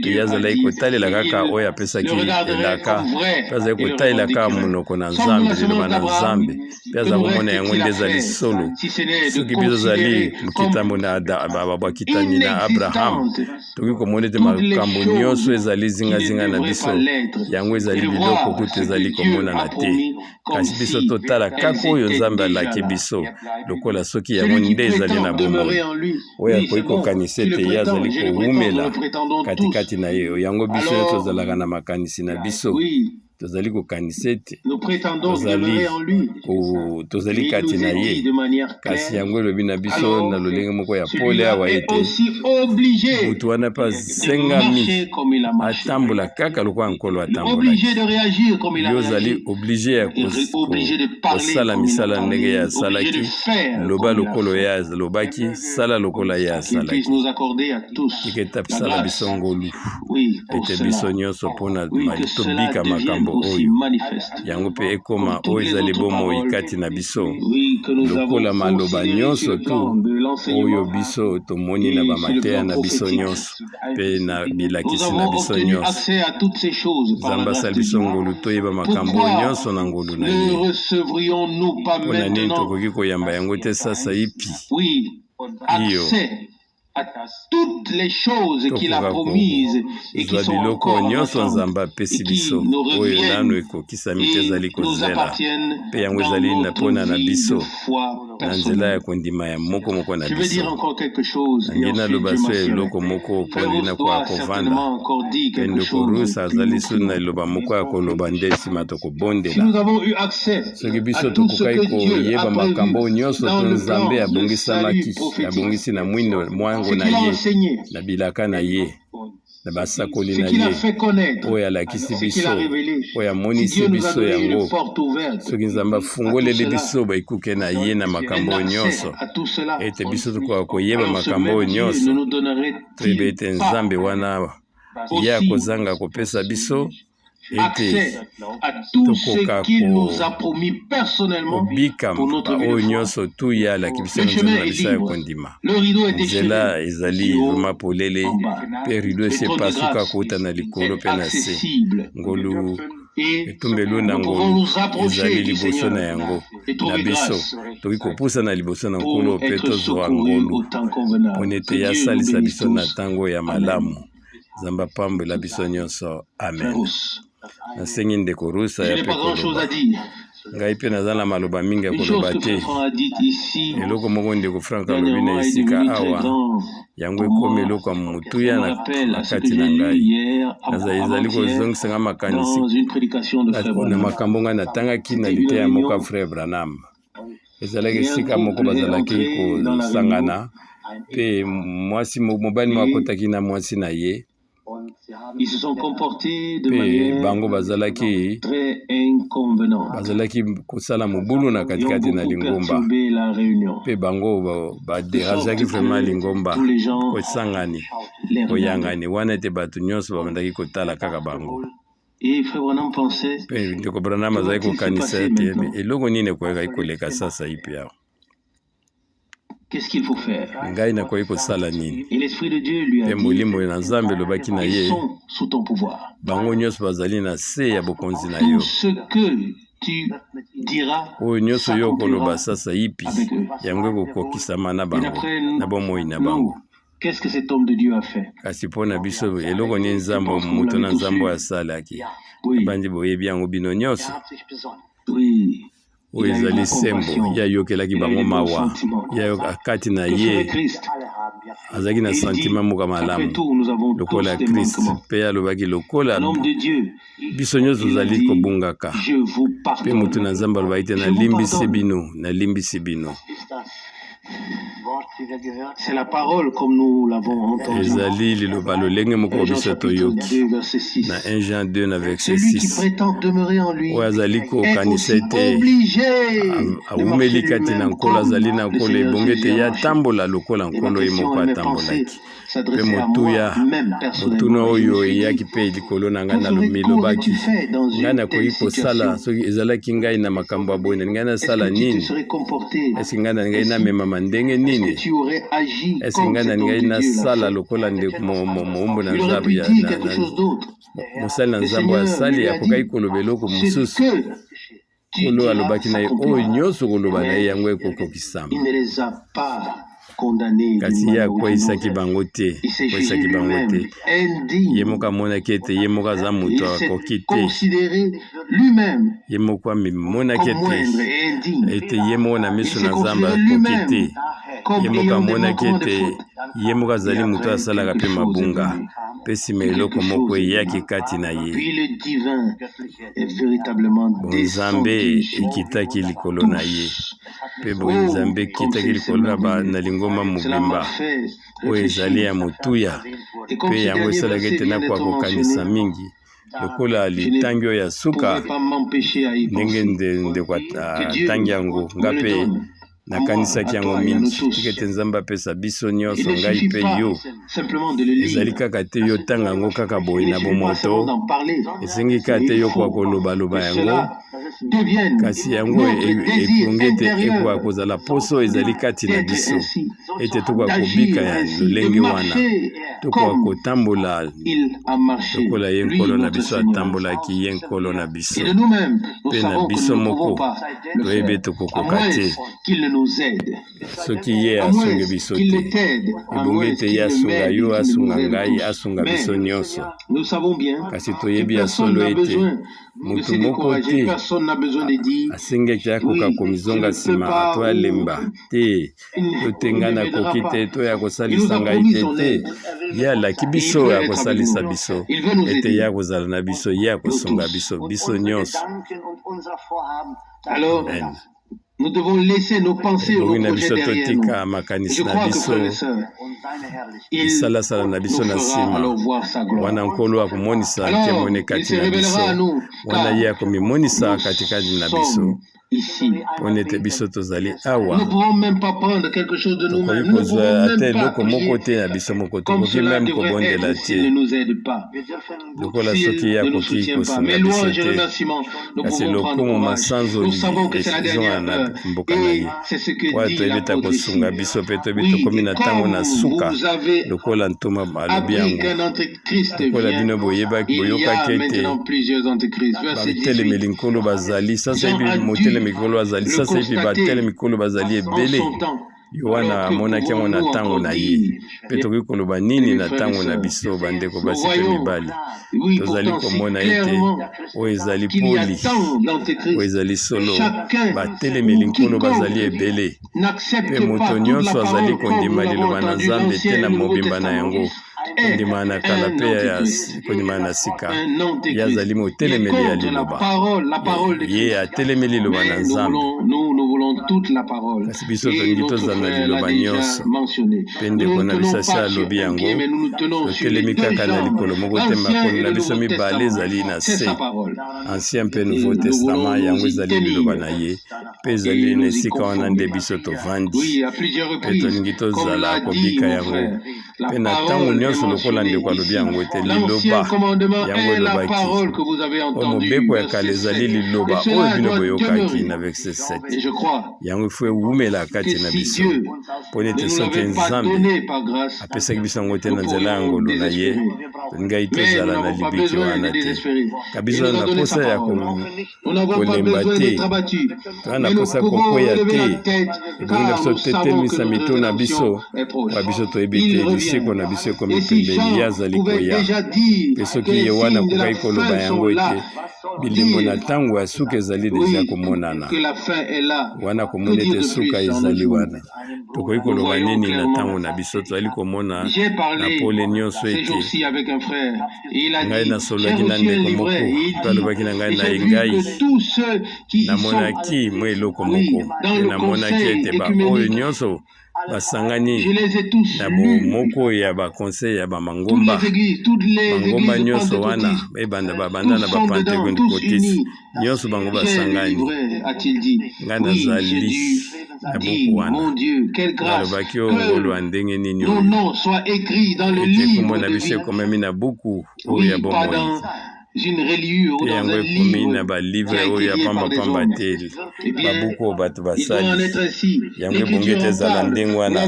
S1: ye azalaki kotalela kaka oyo apesaki elaka mpe azalaki kotalela kaka monoko na Nzambe liloba na Nzambe mpe aza komona yango nde ezali solo soki biso ozali mokitambo na bakitani na Abraham tokoki komona ete makambo nyonso ezali zingazinga na biso yango ezali biloko kutu ezali komonana te kasi biso totala kaka oyo Nzambe alaki biso lokola soki yango nde ezali na bomoi oyo akoki kokanisa ete ye azali kowumela katikati na ye yango biso nyonso tozalaka na makanisi na biso tozali kokanisa ete tozali kati na ye kasi yango elobi na biso na lolenge moko ya pole awa ete moto wana mpe azengami atambola kaka lokola nkolo atambolaki yo ozali oblige ya kosala misala ndenge ye asalaki loba lokolo ye alobaki sala lokola ye asalaki tika etapesala biso ngolu ete biso nyonso mpona tobika makambo oyo yango mpe ekoma oyo ezali bomoi kati na biso lokola maloba nyonso tu oyo biso tomoni na bamateya na biso nyonso mpe na bilakisi na biso nyonso nzambe asali biso ngolu toyeba makambo nyonso na ngolu na ye mpona nini tokoki koyamba yango te sasa ipi iyo
S4: toutes les choses qu'il a promises et qui sont encore
S1: nyonso nzambe apesi biso oyo nano ekokisami te ezali kozela mpe yango ezali na mpona na biso na nzela ya kondima ya moko moko na biso nange naloba so ya eloko moko mponi na kwa kovanda mpe ndeko rusa azali so na eloba moko ya koloba nde nsima tokobondela soki biso tokokaki koyeba makambo nyonso to nzambe abongisi na mwindo mwango na ye na bilaka na ye na basakoli na ye oyo alakisi biso oyo amonisi biso yango soki nzambe afungoleli biso baikuke na ye na makambo nyonso ete biso tokoka koyeba makambo nyonso toyeba ete nzambe wana ye akozanga kopesa biso ete tokoka kobika oyo nyonso tu ye alaki biso na nzela na biso ya kondima nzela ezali vraimen polele mpe rido esi epasuka kouta na likolo mpe na se ngolu etumbelu na ngolu ezali liboso na yango na biso toki kopusa na liboso na nkolo mpe tozwa ngolu mpona ete yasalisa biso na ntango ya malamu nzambe apambola biso nyonso amen. Nasengi ndeko rusa ya pe koloba ngai mpe naza na maloba mingi ya koloba te eloko moko ndeko Frank alobi na esika awa yango ekomi eloko ya motuya na kati na ngai ezali kozongisanga makanisi na makambo ngai natangaki na liteya moko ya frère Branham ezalaki esika moko bazalaki kosangana mpe mwasi mobali moko akotaki na mwasi na ye
S4: ils se sont comportés de manière
S1: bango bazalaki kosala mobulu na katikati na lingomba mpe bango baderangeaki vraiment lingomba kosangani koyangani wana ete bato nyonso babandaki kotala kaka bango mpe ndeko Branham azalaki kokanisa ete eloko nini ekoyaka ikoleka sasa ipe awa
S4: qu'est-ce qu'il faut faire?
S1: Ngai nakoki kosala nini?
S4: Et l'esprit de Dieu lui a dit,
S1: molimo na Nzambe lobaki na ye
S4: sous ton pouvoir.
S1: Bango nyonso bazali na se ya bokonzi na yo.
S4: Tout ce que tu diras,
S1: oyo nyonso yo koloba sasa ipi yango ekokokisama na bango na bomoi na bango.
S4: Qu'est-ce que cet homme de Dieu a fait?
S1: Kasi mpona biso eloko ni Nzambe moto na Nzambe asalaki. Bandi boyebi yango bino nyonso.
S4: Oui.
S1: Oyo ezali sembo ya yokelaki bango mawa ya akati na ye azalaki na sentima moko malamu lokola Kristo mpe alobaki lokola biso nyonso tozali kobungaka mpe moto na Nzambe alobaki te nalimbisi bino.
S4: C'est la parole comme nous l'avons entendu.
S1: Ezali liloba lolenge moko biso toyoki na 1 Jean 2 na verset 6.
S4: Celui qui prétend demeurer en lui est aussi obligé
S1: awumeli kati na nkolo azali na nkolo ebonge te yatambola lokola nkolo ye moko atambolaki mpe motuya motuna oyo eyaki mpe likolo na ngai nalobaki ngai nakoki kosala soki ezalaki ngai na makambo ya boye ngai nasala nini eske ngai na ngai namemama ndenge nini eske ngai na ngai nasala lokola moumbu na Nzambe mosali na Nzambe asali akokaki koloba eloko mosusu kolo alobaki na ye oyo nyonso koloba na ye yango ekokokisama kasi ye akweyisaki bango te ye moko amonaki ete ye moko aza moto akoki te ye moko amonaki ete ye moko na miso na Nzambe akoki te ye moko amonaki ete ye moko azali moto asalaka mpe mabunga mpe nsima eloko moko eyaki kati na ye Nzambe ekitaki likolo na ye mpe boye Nzambe ekitaki likolo na lingomba mobimba oyo ezali ya motuya mpe yango esalaki ete nakoka kokanisa mingi lokola litangi oyo ya suka ndenge ndeko atangi yango nga mpe nakanisaki yango mingi tika ete Nzambe apesa biso nyonso ngai mpe yo ezali kaka te yo tanga yango kaka boye na bomoto esengi kaka te yo koka kolobaloba yango kasi yango ekongi ete ekoka kozala poso ezali kati na biso ete tokoka kobika ya lolenge wana tokoka kotambola lokola ye nkolo na biso atambolaki ye nkolo na biso mpe na biso moko toyebi tokokoka te soki ye asungi biso te ebongi ete ye asunga yo asunga ngai asunga biso nyonso kasi toyebi ya solo ete moto moko te asengeki akoka komizonga nsima to alemba te to te ngai nakoki te to ya kosalisa ngai te ye alaki biso ya kosalisa biso ete ye akozala na biso ye akosunga biso nyonso. Amen.
S4: Nous devons laisser nos pensées
S1: reposer derrière nous. Je crois que frères et sœurs, il faut alors voir sa gloire. Alors, il se révélera à nous, car nous sommes ici. Nous ne pouvons même pas prendre quelque chose de nous-mêmes. Nous ne pouvons même pas prier comme cela devrait être s'il ne nous aide pas, s'il ne nous soutient pas. Mais louanges et remerciements, nous pouvons prendre courage. Nous savons que c'est la dernière heure et c'est ce que dit la prophétie. Oui, et comme vous avez appris qu'un antéchrist vient, il y a maintenant plusieurs antéchrists. Verset 18. Jean a mikolo azali sasa hivi batele mikolo bazali ebele Yohana amonaki yango na ntango na ye mpe tokoki koloba nini na ntango na biso bandeko basi mpe mibali tozali komona ete oyo ezali poli oyo ezali solo batelemeli nkolo bazali ebele mpe moto nyonso azali kondima liloba na Nzambe te na mobimba na yango kondima na kala mpe kondima na sika ye azali motelemeli ya liloba ye atelemeli liloba na Nzambe kasi biso tolingi tozala na liloba nyonso mpe ndeko na biso asi alobi yango totelemi kaka na likolo moko te makolo na biso mibale ezali na se ancien mpe nouveau testament yango ezali liloba na ye mpe ezali na esika wana nde biso tovandi mpe tolingi tozala kobika yango mpe na ntango nyonso lokola ndeko alobi yango ete liloba yango elobaki oyo mobeko ya kala ezali liloba oyo bino boyokaki na verset 7 yango ifo ewumela kati na biso mpo ete soki Nzambe apesaki biso yango te na nzela ya ngolu na ye ngai tozala na libiki wana te kabiso na posa ya kolemba te toza na posa kokweya te ebongi na biso tetelemisa mito na biso mpa biso toyebi te liseko na biso ekomi pembeni ye azali koya mpe soki ye wana kokai koloba yango ete bilembo na ntango ya suka ezali deja komonana wana komona ete suka ezali wana tokoki koloba nini na ntango na biso tozali komona na pole nyonso ete ngai nasololaki na ndeko moko mpe alobaki na ngai na ye ngai namonaki mwa eloko moko mpe namonaki ete baoyo nyonso basangani na bomoko ya bakonseil ya bamangomba mangomba nyonso wana ebanda babanda na bapentecote nyonso bango basangani ngai nazali na buku wana nalobaki oyo ngolu ya ndenge nini oyo ete kombo na biso ekomami na buku oyo ya bomoi mpe yango ekomi na balivre oyo ya pambapamba te babuku oyo bato basali yango ebongi ete ezala ndenge wana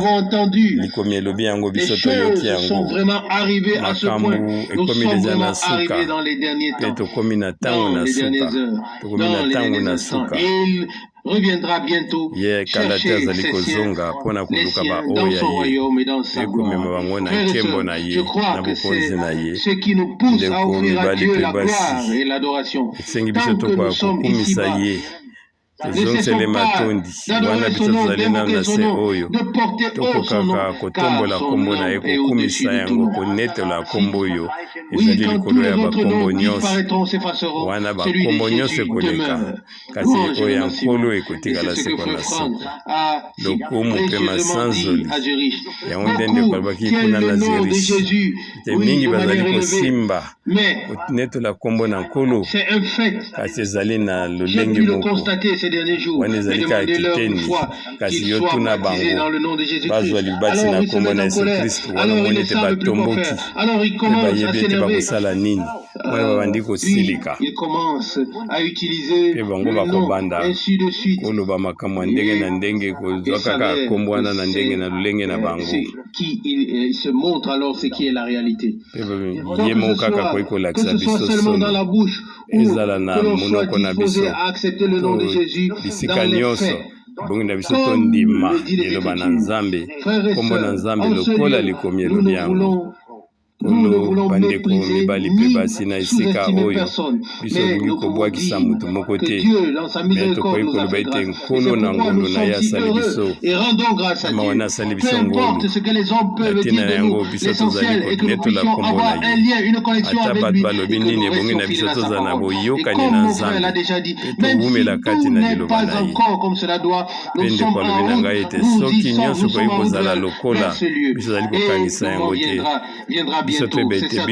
S1: likomi elobi yango biso toyoki yango makambo ekomi deja na suka mpe tokomi na ntango na suka tokomi na ntango na suka
S4: reviendra bientôt chercher ses siens dans son royaume et dans sa gloire. Frères et sœurs, je crois que c'est ce qui nous pousse à offrir à Dieu la gloire et l'adoration. Tant que nous sommes ici-bas, ne cessons pas d'adorer son nom, d'évoquer son nom, de porter haut son nom, car son nom est au-dessus de tout nom. Oui, quand tous les autres noms disparaîtront, s'effaceront, celui de Jésus demeure. Louange et remerciement. Et c'est ce que Frère Franck a si précieusement dit à Zurich. Beaucoup tiennent le nom de Jésus, oui, de manière élevée, mais c'est un fait. J'ai pu le constater ces derniers jours, mais demandez-leur une fois qu'ils soient baptisés dans le nom de Jésus-Christ. Alors ils se mettent en colère, alors ils ne savent plus quoi faire, alors ils commencent à s'énerver. Puis ils commencent à utiliser le nom, ainsi de suite. Et ça qui il se montre alors ce qui est la réalité. Que ce soit seulement dans la bouche ou que l'on soit disposé à accepter le nom de Jésus dans les faits. Comme le dit l'Écriture, frères et sœurs, en ce lieu, nous ne voulons mépriser ni sous-estimer personne, mais nous pouvons dire que Dieu, dans sa miséricorde, nous a fait grâce. Et c'est pourquoi nous sommes si heureux et rendons grâce à Dieu. Peu importe ce que les hommes peuvent dire de nous, l'essentiel est que nous puissions avoir un lien, une connexion avec lui, et que nous restions fidèles à sa parole. Et comme mon frère l'a déjà dit, même si tout n'est pas encore comme cela doit, nous sommes en route, nous y sommes, nous sommes en route vers ce lieu. Et le moment viendra bientôt, c'est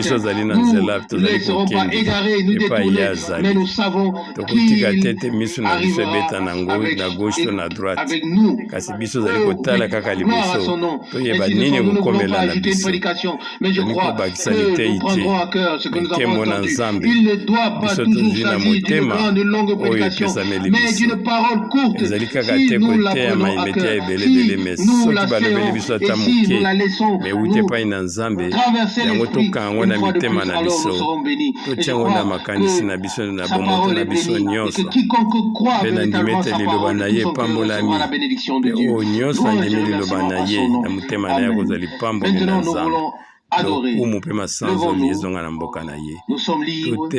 S4: certain. Nous ne laisserons pas égarer, nous détourner, mais nous savons qui arrivera avec nous. Gloire à son nom. Ainsi ne voulons pas ajouter une prédication, mais je crois que nous prendrons à cœur ce que nous avons entendu. Il ne doit pas toujours s'agir d'une grande, longue prédication, mais d'une parole courte. Si nous la prenons à cœur, si nous la serrons et si nous la laissons traverser l'esprit, une fois de plus, alors nous serons bénis. Et je crois que sa parole est bénie et que quiconque croit véritablement sa parole, nous recevrons la bénédiction de Dieu. Louange et remerciement à son nom. Amen. Maintenant, nous voulons adorer. Levons-nous. Nous sommes libres.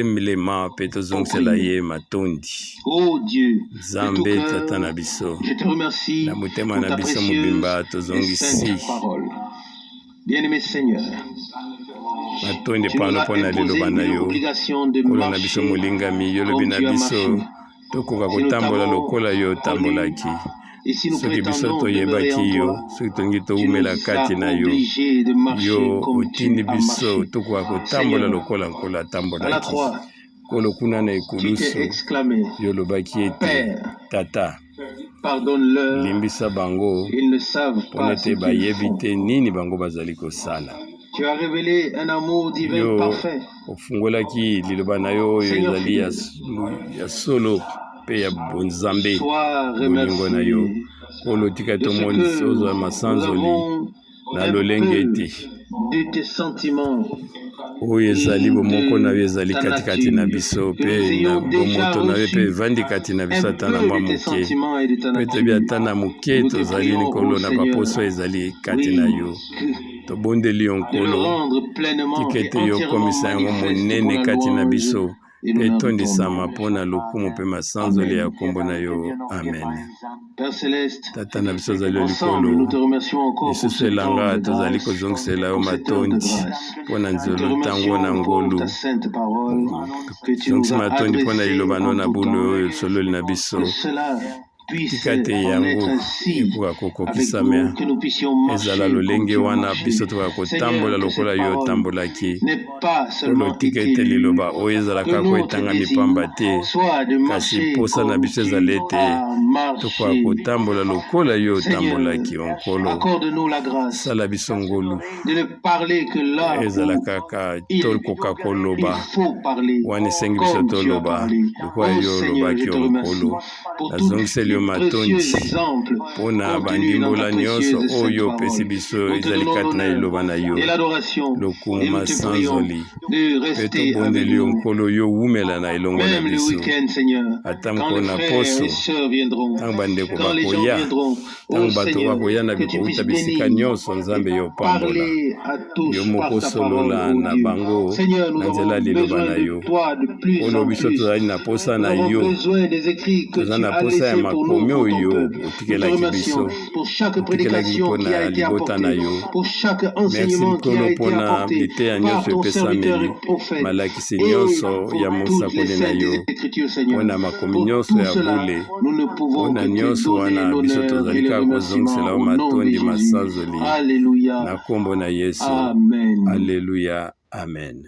S4: Oh Dieu, de tout cœur, je te remercie pour ta précieuse et sainte parole. Bien-aimé Seigneur, tu nous as imposé une obligation de marcher comme tu as marché. Si nous t'avons et si nous prétendons demeurer en toi, tu nous as obligés de marcher comme tu as marché. Seigneur, à la croix, tu t'es exclamé, Père, pardonne-leur, ils ne savent pas ce qu'ils font. Tu as révélé un amour divin parfait. Seigneur, sois remercié de ce que nous avons un peu de tes sentiments.
S1: oyo ezali bomoko na yo ezali katikati na biso mpe na bomoto na yo mpe evandi kati na biso ata na mwa moke mpe toyebi ata na moke tozali likolo na baposo ezali kati na yo tobondeli yo nkolo tika ete yo okomisa yango monene kati na biso mpe etondisama mpo na lokumu mpe masanzoli ya kombo na yo amen. Tata na biso ozali yo likolo lisusu elanga tozali kozongisela yo matondi mpo na nzolo ntango na ngolu zongisa matondi mpo na lilobano na bulu oyo sololi na biso tika te yango ekoka kokokisama ezala lolenge wana biso tokoka kotambola lokola yo otambolaki kolo tika ete liloba oyo ezalaka koetangami pamba te kasi posa na biso ezala ete tokoka kotambola lokola yo otambolaki onkolo sala biso ngolu ezala kaka tokoka koloba wana esengi biso toloba lokola yo olobaki onkolo nazongiseli yo matondi mpona bandimbola nyonso oyo opesi biso ezali kati na liloba na yo lokumu masanzoli mpe tobondeli yo nkolo yo wumela na elongo na biso ata mpona poso ntango bandeko bakoya ntango bato bakoya na bikouta bisika nyonso nzambe yo pambola yo moko solola na bango na nzela liloba na yo oyo biso tozali na posa na yo toza na posa ya makomi oyo otikelaki biso otikelaki mpona libota na yo merci nkolo mpona biteya nyonso epesameli malakisi nyonso ya mosakoli na yo mpona makomi nyonso ya bule mpona nyonso wana biso tozali kaka kozongisela o matondi masanzoli na nkombo na Yesu. Alleluya, amen.